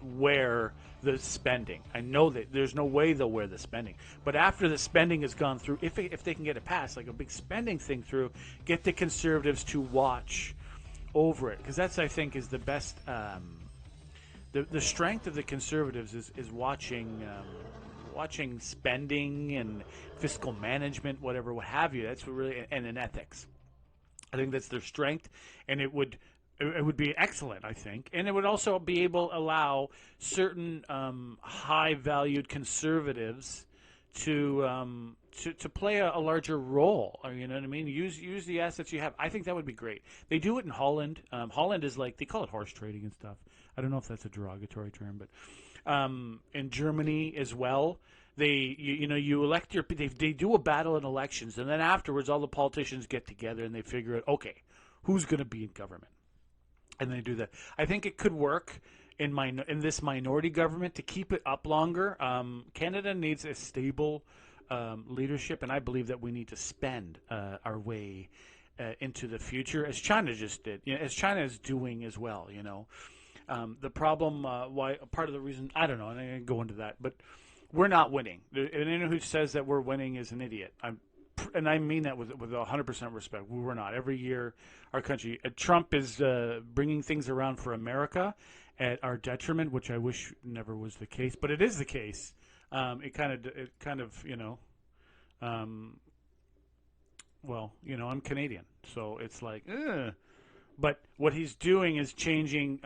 wear the spending. I know that there's no way they'll wear the spending. But after the spending has gone through, if they can get it passed, like a big spending thing through, get the Conservatives to watch over it. Because that's, I think, is the best. The strength of the Conservatives is watching spending and fiscal management, what have you. That's what really, and in ethics. I think that's their strength, and it would be excellent, I think, and it would also allow certain high-valued conservatives to play a larger role. You know what I mean? Use the assets you have. I think that would be great. They do it in Holland. Holland is like, they call it horse trading and stuff. I don't know if that's a derogatory term, but in Germany as well. You elect they do a battle in elections, and then afterwards all the politicians get together and they figure out, okay, who's going to be in government, and they do that. I think it could work in this minority government to keep it up longer. Canada needs a stable leadership, and I believe that we need to spend our way into the future, as China just did, as China is doing as well. The problem, part of the reason, I don't know, and I'm going to go into that, but we're not winning. Anyone who says that we're winning is an idiot. And I mean that with 100% respect. We're not. Every year, our country, Trump is bringing things around for America at our detriment, which I wish never was the case, but it is the case. It kind of, I'm Canadian, so it's like, ugh. But what he's doing is changing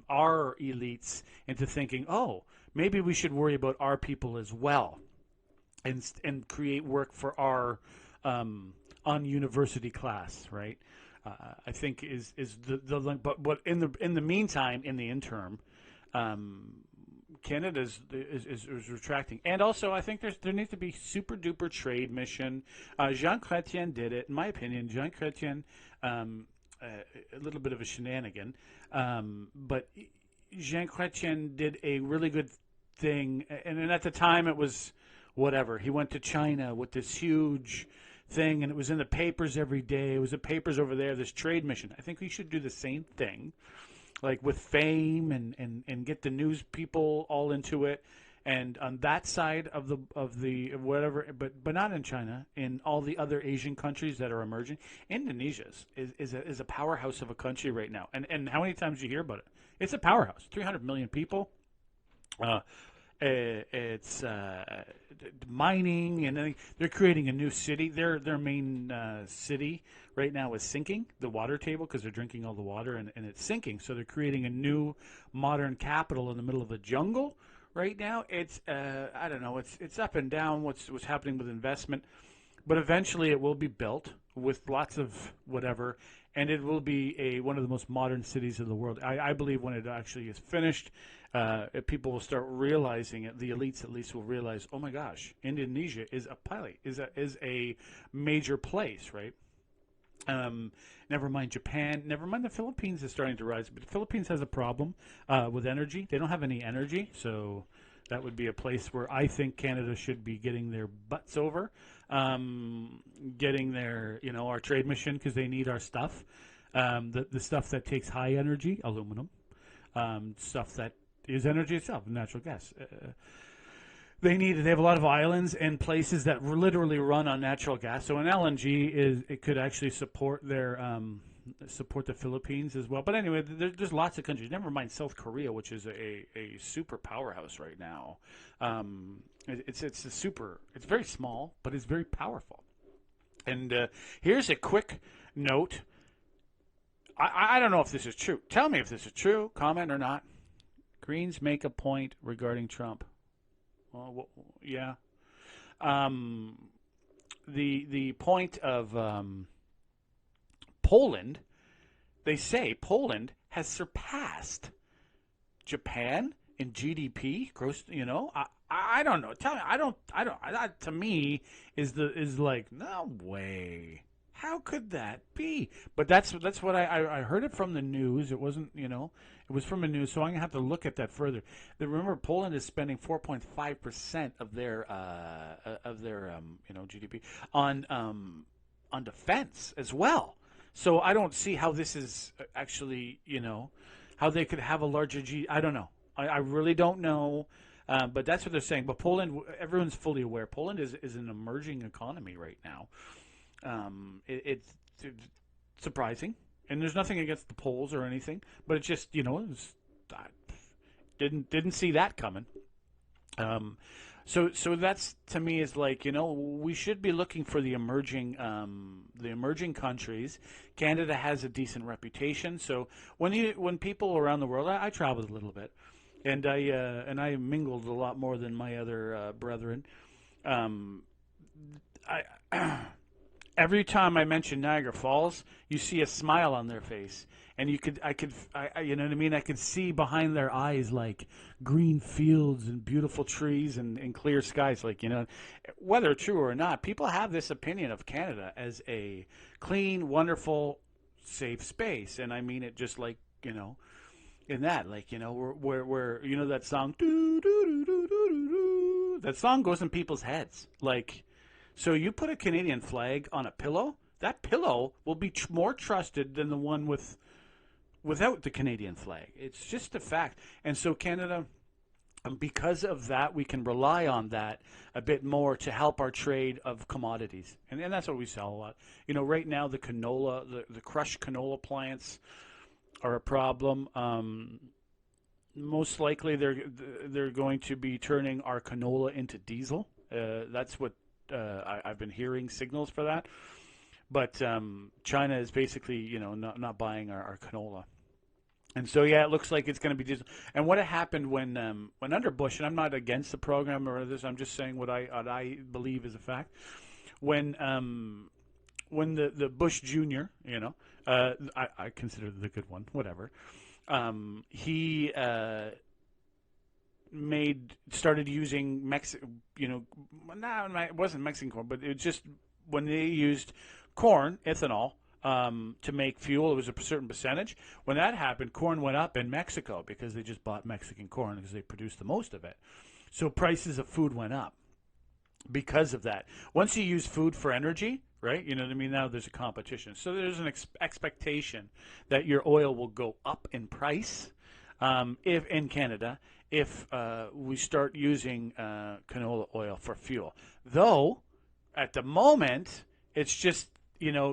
our elites into thinking, oh, maybe we should worry about our people as well, and create work for our un-university class, right? I think is but in the meantime, in the interim, Canada is retracting, and also I think there needs to be super duper trade mission. Jean Chrétien did it, in my opinion. Jean Chrétien, a little bit of a shenanigan, but Jean Chrétien did a really good thing, and at the time it was whatever. He went to China with this huge thing, and it was in the papers every day. It was in papers over there, this trade mission. I think we should do the same thing, like with fame and get the news people all into it. And on that side of the whatever, but not in China, in all the other Asian countries that are emerging, Indonesia is a powerhouse of a country right now. And how many times do you hear about it? It's a powerhouse. 300 million people. It's mining, and they're creating a new city. Their main city right now is sinking, the water table, because they're drinking all the water, and it's sinking. So they're creating a new modern capital in the middle of the jungle. Right now, it's I don't know. It's up and down. What's happening with investment, but eventually it will be built with lots of whatever, and it will be one of the most modern cities in the world. I believe when it actually is finished, people will start realizing it. The elites at least will realize, oh my gosh, Indonesia is a major place, right? Never mind Japan. Never mind the Philippines is starting to rise. But the Philippines has a problem with energy. They don't have any energy, so that would be a place where I think Canada should be getting their butts over, getting their, our trade mission, because they need our stuff, the stuff that takes high energy, aluminum, stuff that is energy itself, natural gas. They have a lot of islands and places that literally run on natural gas. So an LNG it could actually support the Philippines as well. But anyway, there's lots of countries. Never mind South Korea, which is a super powerhouse right now. It's very small, but it's very powerful. And here's a quick note. I don't know if this is true. Tell me if this is true. Comment or not. Greens make a point regarding Trump. Well, yeah. The point of Poland, they say Poland has surpassed Japan in GDP gross. I don't know. Tell me. I don't. That to me is like, no way. How could that be? But that's what I heard it from the news. It wasn't, it was from the news. So I'm gonna have to look at that further. Remember, Poland is spending 4.5% of their GDP on defense as well. So I don't see how this is actually, how they could have a larger I don't know. I really don't know. But that's what they're saying. But Poland, everyone's fully aware. Poland is an emerging economy right now. It's surprising, and there's nothing against the Poles or anything, but it's just didn't see that coming. So that's, to me, is like, we should be looking for the emerging countries. Canada has a decent reputation, so when people around the world, I traveled a little bit, and I mingled a lot more than my other brethren. Every time I mention Niagara Falls, you see a smile on their face, and you know what I mean? I could see behind their eyes, like, green fields and beautiful trees and clear skies. Like, whether true or not, people have this opinion of Canada as a clean, wonderful, safe space, and I mean it just like, in that, like, where that song, that song goes in people's heads, like. So you put a Canadian flag on a pillow, that pillow will be more trusted than the one without the Canadian flag. It's just a fact. And so Canada, because of that, we can rely on that a bit more to help our trade of commodities. And that's what we sell a lot. Right now the canola, the crushed canola plants are a problem. Most likely they're going to be turning our canola into diesel. That's what I've been hearing signals for that, but China is basically, not buying our canola, and so it looks like it's going to be diesel. And what happened when under Bush, and I'm not against the program or this, I'm just saying what I believe is a fact. When the Bush Jr., I consider the good one, whatever, he started using it wasn't Mexican corn, but it was just when they used corn, ethanol, to make fuel. It was a certain percentage. When that happened, corn went up in Mexico because they just bought Mexican corn because they produced the most of it. So prices of food went up. because of that. Once you use food for energy, right? You know what I mean? Now there's a competition. So there's an expectation that your oil will go up in price if in Canada if we start using canola oil for fuel. Though, at the moment, it's just,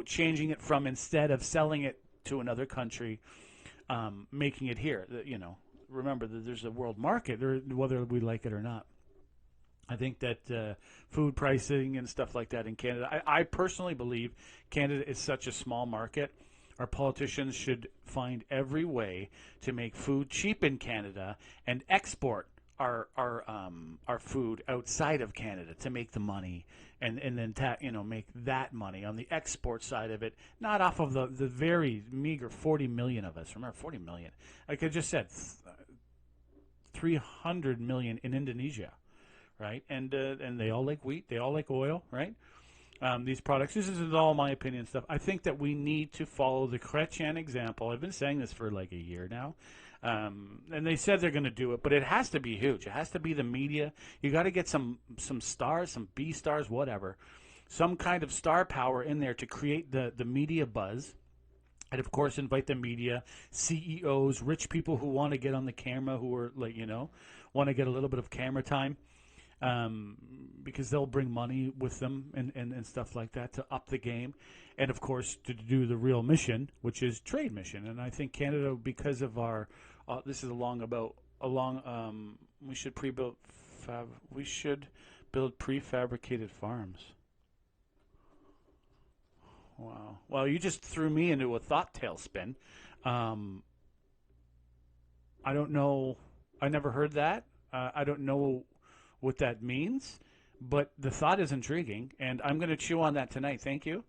changing it from, instead of selling it to another country, making it here. Remember that there's a world market, whether we like it or not. I think that food pricing and stuff like that in Canada, I personally believe Canada is such a small market. Our politicians should find every way to make food cheap in Canada and export our food outside of Canada to make the money, and then make that money on the export side of it, not off of the very meager 40 million of us. Remember, 40 million. Like I just said, 300 million in Indonesia. Right, and they all like wheat, they all like oil, right? These products. This is all my opinion stuff. I think that we need to follow the Chrétien example. I've been saying this for like a year now, and they said they're going to do it, but it has to be huge. It has to be the media. You got to get some stars, some B stars, whatever, some kind of star power in there to create the media buzz. And of course, invite the media, CEOs, rich people who want to get on the camera, who are want to get a little bit of camera time. Because they'll bring money with them and stuff like that to up the game. And, of course, to do the real mission, which is trade mission. And I think Canada, because of our this is we should build prefabricated farms. Wow. Well, you just threw me into a thought tailspin. I don't know. I never heard that. I don't know what that means, but the thought is intriguing, and I'm going to chew on that tonight. Thank you.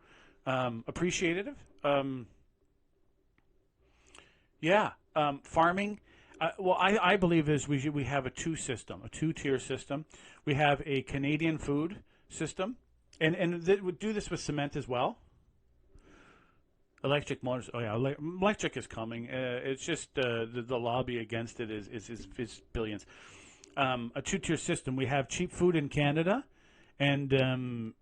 Appreciative. Farming. I believe is we have a two-tier system. We have a Canadian food system, and we do this with cement as well. Electric motors. Oh yeah, electric is coming. It's just the lobby against it is billions. A two-tier system. We have cheap food in Canada, and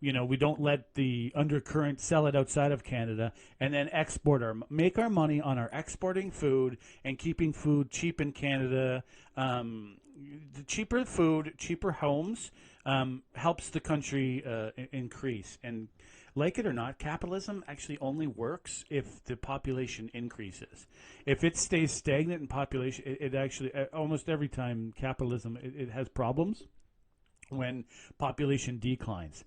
we don't let the undercurrent sell it outside of Canada, and then make our money on our exporting food and keeping food cheap in Canada. The cheaper food, cheaper homes helps the country increase. And like it or not, capitalism actually only works if the population increases. If it stays stagnant in population, it actually, almost every time capitalism, it has problems when population declines.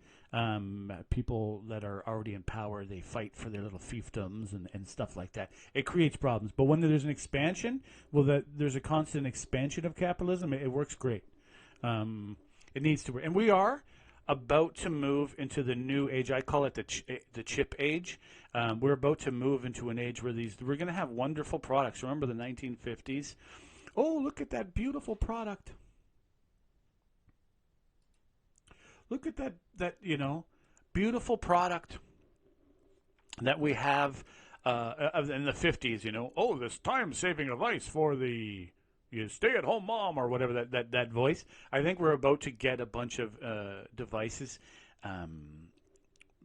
People that are already in power, they fight for their little fiefdoms and stuff like that. It creates problems. But when there's an expansion, there's a constant expansion of capitalism, it works great. It needs to work. And we are about to move into the new age. I call it the chip age. We're about to move into an age where we're going to have wonderful products. Remember the 1950s? Oh, look at that beautiful product. Look at that beautiful product that we have in the 50s, Oh, this time-saving device for the stay-at-home mom or whatever that voice. I think we're about to get a bunch of devices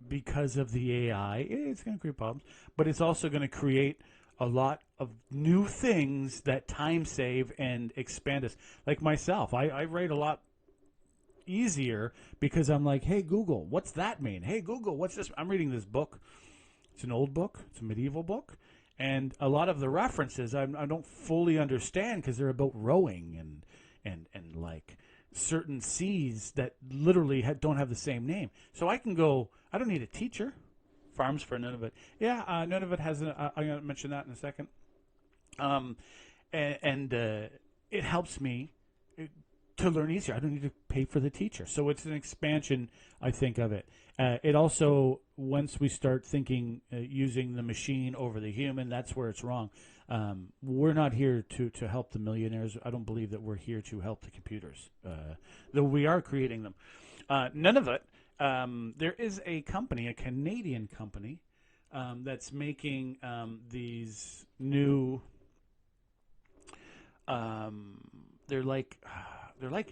because of the AI. It's going to create problems, but it's also going to create a lot of new things that time save and expand us. Like myself, I write a lot easier because I'm like, hey, Google, what's that mean? Hey, Google, what's this? I'm reading this book. It's an old book. It's a medieval book. And a lot of the references I don't fully understand because they're about rowing and like certain seas that literally don't have the same name. So I can go, I don't need a teacher. Farms for none of it. Yeah, none of it has, I'm going to mention that in a second. It helps me to learn easier. I don't need to pay for the teacher. So it's an expansion, I think, of it. It also, once we start thinking using the machine over the human, that's where it's wrong. We're not here to help the millionaires. I don't believe that we're here to help the computers, though we are creating them. None of it. There is a company, a Canadian company, that's making these new. They're like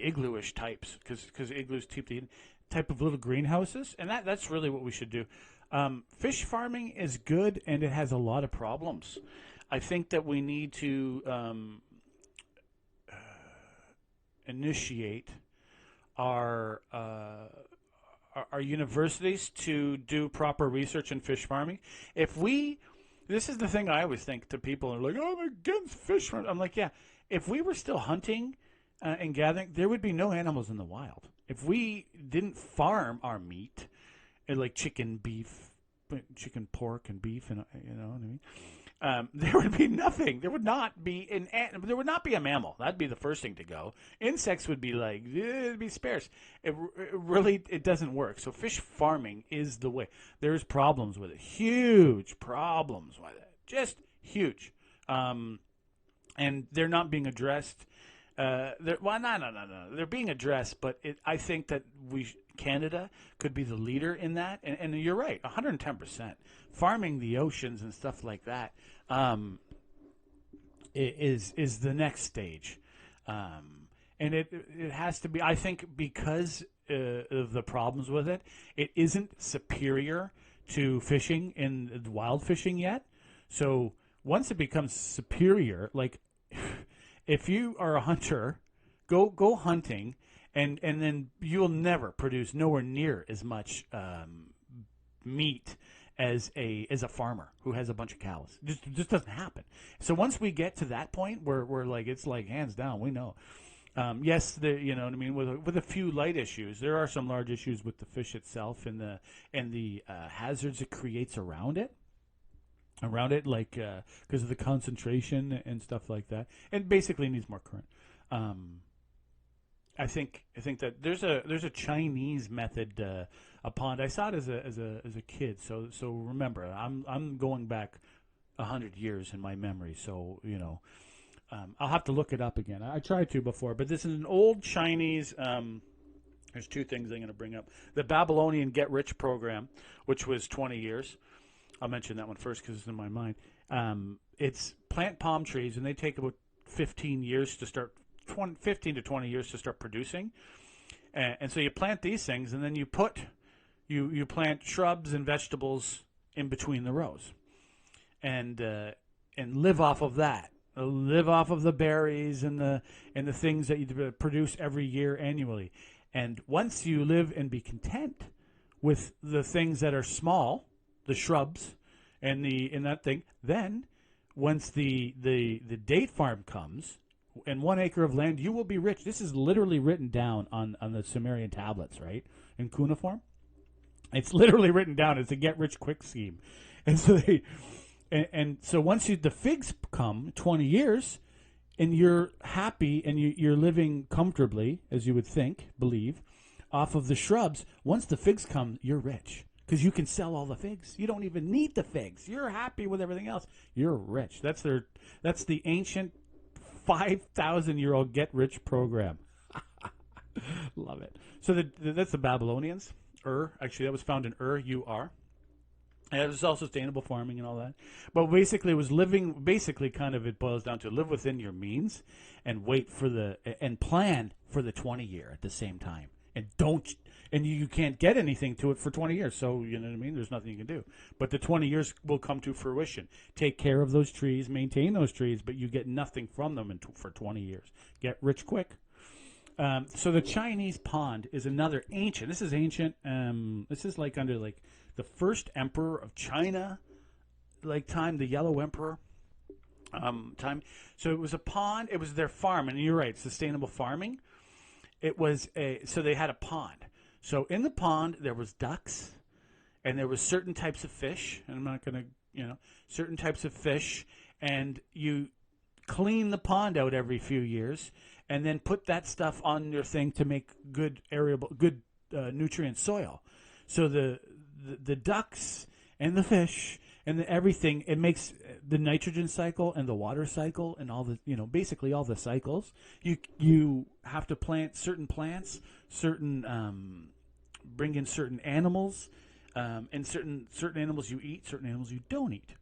igloo-ish types because igloos keep the type of little greenhouses, and that's really what we should do. Fish farming is good, and it has a lot of problems. I think that we need to initiate our universities to do proper research in fish farming. This is the thing I always think to people are like, oh, I'm against fish farming. I'm like, yeah, if we were still hunting and gathering, there would be no animals in the wild. If we didn't farm our meat, like chicken, beef, chicken, pork, and beef, and you know what I mean, there would be nothing. There would not be there would not be a mammal. That'd be the first thing to go. Insects would be like, it'd be sparse. It really doesn't work. So fish farming is the way. There's problems with it. Huge problems with it. Just huge. And they're not being addressed. No. They're being addressed, but I think that Canada could be the leader in that. And you're right, 110%. Farming the oceans and stuff like that is the next stage. And it has to be, I think, because of the problems with it, it isn't superior to fishing in wild fishing yet. So once it becomes superior, like if you are a hunter, go hunting, and then you'll never produce nowhere near as much meat as a farmer who has a bunch of cows. Just doesn't happen. So once we get to that point where we're like, it's like hands down, we know. Yes, you know what I mean. With a few light issues, there are some large issues with the fish itself and the hazards it creates around it, like because of the concentration and stuff like that, and basically needs more current. I think that there's a Chinese method, a pond. I saw it as a kid. So remember, I'm going back 100 years in my memory. So you know. I'll have to look it up again. I tried to before, but this is an old Chinese. There's two things I'm going to bring up. The Babylonian Get Rich program, which was 20 years. I'll mention that one first because it's in my mind. It's plant palm trees, and they take about 15 years to start, 15 to 20 years to start producing. And so you plant these things, and then you plant shrubs and vegetables in between the rows, and live off of that. Live off of the berries and the things that you produce every year annually. And once you live and be content with the things that are small, the shrubs and that thing, then once the date farm comes, and 1 acre of land, you will be rich. This is literally written down on the Sumerian tablets, right? In cuneiform. It's literally written down as a get rich quick scheme. And so so once the figs come, 20 years, and you're happy and you're living comfortably, as you would believe, off of the shrubs, once the figs come, you're rich because you can sell all the figs. You don't even need the figs. You're happy with everything else. You're rich. That's the ancient 5,000-year-old get rich program. Love it. So that's the Babylonians. Actually, that was found in Ur. And it was all sustainable farming and all that. But basically, it was living, it boils down to live within your means and and plan for the 20 year at the same time. And you can't get anything to it for 20 years. So, you know what I mean? There's nothing you can do. But the 20 years will come to fruition. Take care of those trees, maintain those trees, but you get nothing from them for 20 years. Get rich quick. So the Chinese pond is another ancient. This is ancient. This is like under the first emperor of China, time, the Yellow Emperor time. So it was a pond. It was their farm, and you're right, sustainable farming. So they had a pond. So in the pond there was ducks, and there was certain types of fish. And I'm not going to, certain types of fish, and you clean the pond out every few years, and then put that stuff on your thing to make good nutrient soil. So the ducks and the fish and everything, it makes the nitrogen cycle and the water cycle and all the, basically all the cycles. You have to plant certain plants, bring in certain animals, and certain animals you eat, certain animals you don't eat.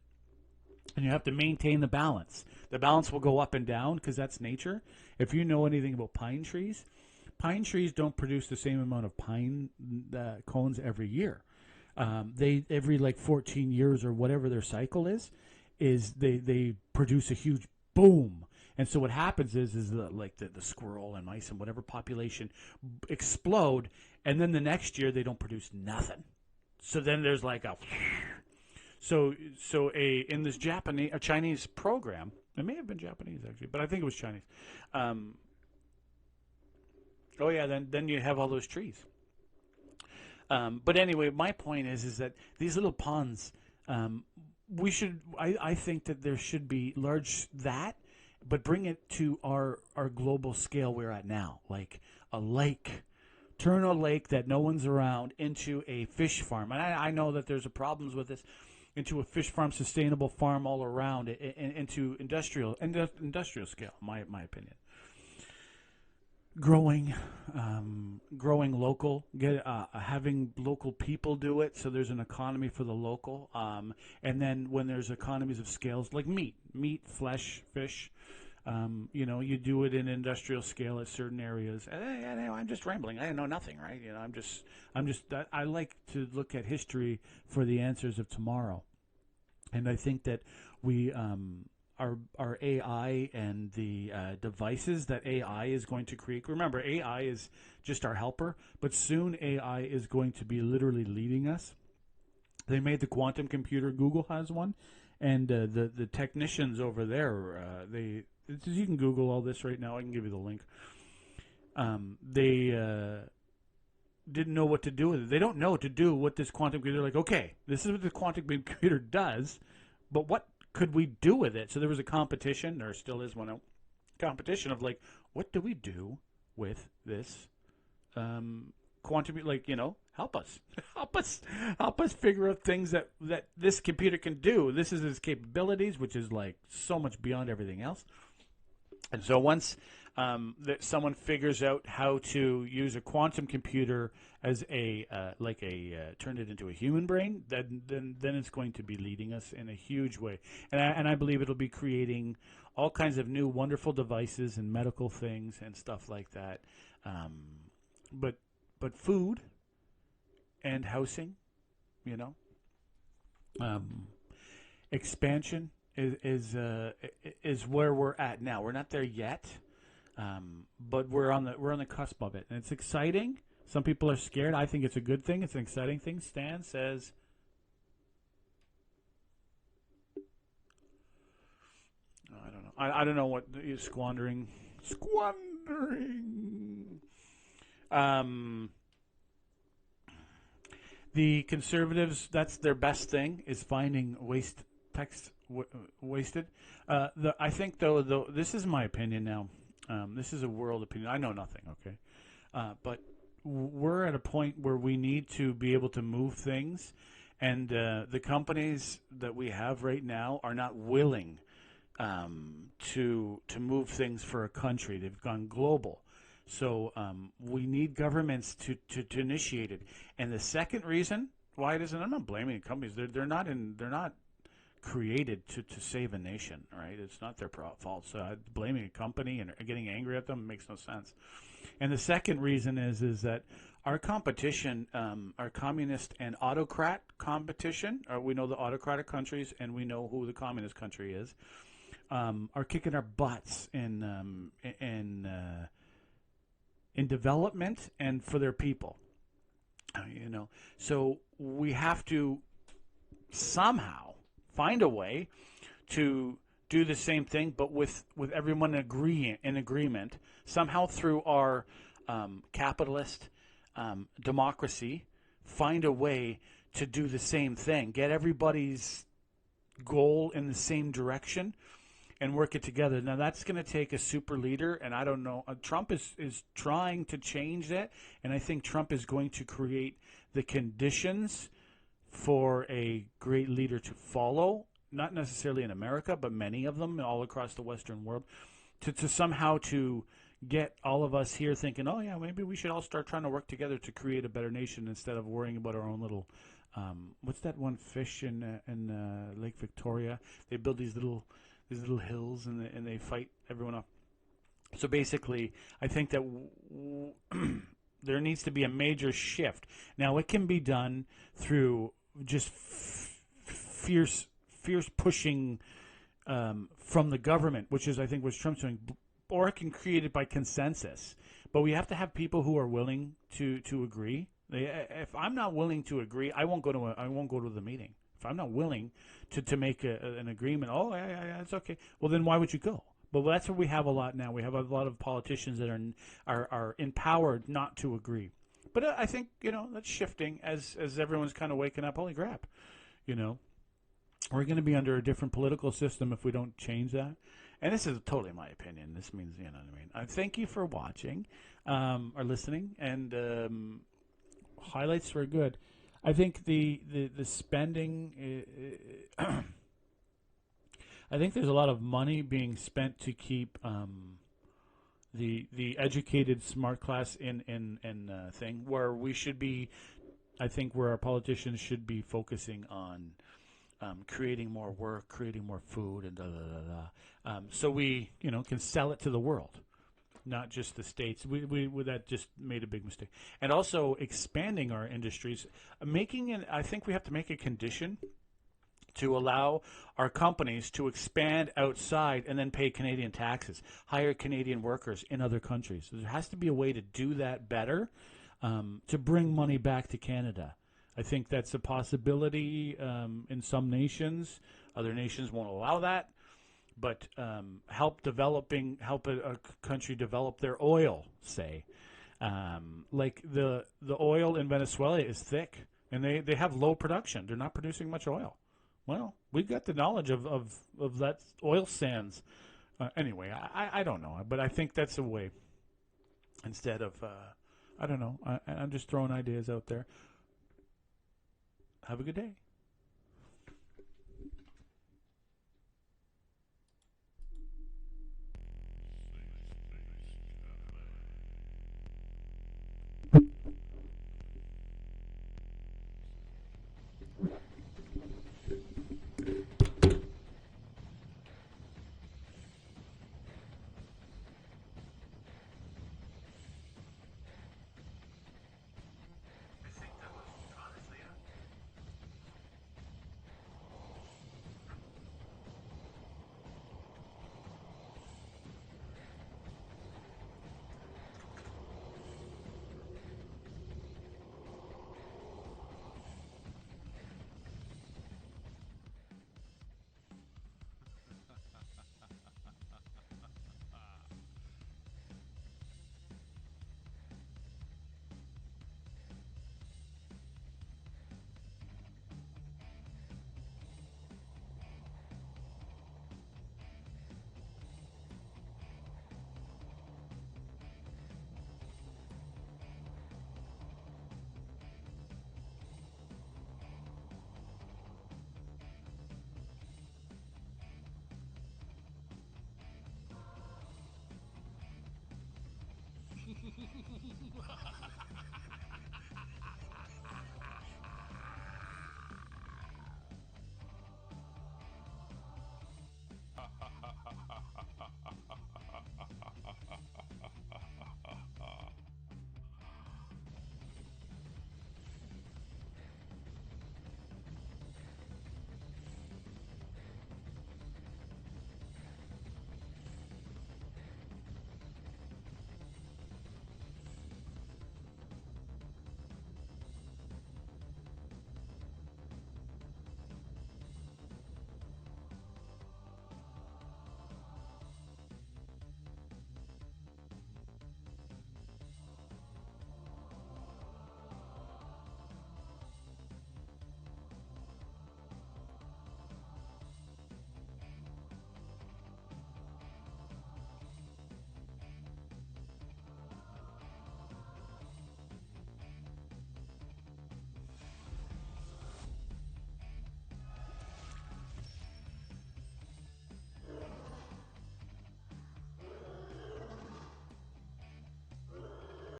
And you have to maintain the balance. The balance will go up and down because that's nature. If you know anything about pine trees Pine trees don't produce the same amount of pine cones every year. They every like 14 years or whatever their cycle is they produce a huge boom. And so what happens is the squirrel and mice and whatever population explode, and then the next year they don't produce nothing. So then there's like a in this Chinese program, it may have been Japanese actually, but I think it was Chinese. Then you have all those trees. But anyway, my point is that these little ponds, I think that there should be large but bring it to our global scale we're at now, like a lake. Turn a lake that no one's around into a fish farm. And I know that there's problems with this, into a fish farm, sustainable farm all around, into industrial scale, my opinion. Growing local, having local people do it, so there's an economy for the local. And then when there's economies of scales, like meat, flesh, fish, you do it in industrial scale at certain areas. I'm just rambling. I know nothing, right? I like to look at history for the answers of tomorrow, and I think that we. Our AI and the devices that AI is going to create. Remember, AI is just our helper, but soon AI is going to be literally leading us. They made the quantum computer. Google has one, and the technicians over there, you can Google all this right now. I can give you the link. They didn't know what to do with it. They don't know what to do with this quantum computer. Like, okay, this is what the quantum computer does, but what could we do with it? So there was a competition, there still is one, competition of like, what do we do with this quantum? Like, help us figure out things that this computer can do. This is its capabilities, which is like so much beyond everything else. And so once that someone figures out how to use a quantum computer as turn it into a human brain, then it's going to be leading us in a huge way. And I believe it'll be creating all kinds of new wonderful devices and medical things and stuff like that. But food and housing, expansion is where we're at now. We're not there yet. But we're on the cusp of it, and it's exciting. Some people are scared. I think it's a good thing. It's an exciting thing. Stan says, I don't know. I don't know what you're squandering. The Conservatives, that's their best thing, is finding wasted. I think though, this is my opinion now. This is a world opinion. I know nothing, okay? But we're at a point where we need to be able to move things, and the companies that we have right now are not willing to move things for a country. They've gone global. So we need governments to initiate it. And the second reason why it isn't, I'm not blaming companies. They're not created to save a nation, right? It's not their fault. So blaming a company and getting angry at them makes no sense. And the second reason is that our competition, our communist and autocrat competition, we know the autocratic countries and we know who the communist country is, are kicking our butts in development and for their people. So we have to somehow find a way to do the same thing, but with everyone in agreement, somehow through our capitalist democracy, find a way to do the same thing, get everybody's goal in the same direction, and work it together. Now, that's going to take a super leader, and I don't know. Trump is trying to change that, and I think Trump is going to create the conditions for a great leader to follow, not necessarily in America, but many of them all across the Western world, to somehow to get all of us here thinking, oh, yeah, maybe we should all start trying to work together to create a better nation instead of worrying about our own little, what's that one fish in Lake Victoria? They build these little hills and they fight everyone off. So basically, I think that there needs to be a major shift. Now, it can be done through just fierce pushing from the government, which is, I think, what Trump's doing, or it can create it by consensus. But we have to have people who are willing to agree. If I'm not willing to agree, I won't go to the meeting. If I'm not willing to make an agreement, yeah, it's okay. Well, then why would you go? But that's what we have a lot now. We have a lot of politicians that are empowered not to agree. But I think, that's shifting as everyone's kind of waking up. Holy crap, we're going to be under a different political system if we don't change that. And this is totally my opinion. This means, what I mean. I thank you for watching or listening, and highlights were good. I think the spending. I think there's a lot of money being spent to keep the educated smart class in thing where we should be. I think where our politicians should be focusing on creating more work, creating more food, and so we can sell it to the world, not just the States. We that just made a big mistake. And also expanding our industries, I think we have to make a condition to allow our companies to expand outside and then pay Canadian taxes, hire Canadian workers in other countries. So there has to be a way to do that better, to bring money back to Canada. I think that's a possibility in some nations. Other nations won't allow that. But help a country develop their oil, say. Like the oil in Venezuela is thick, and they have low production. They're not producing much oil. Well, we've got the knowledge of that oil sands. Anyway, I don't know, but I think that's a way. Instead of, I don't know, I'm just throwing ideas out there. Have a good day.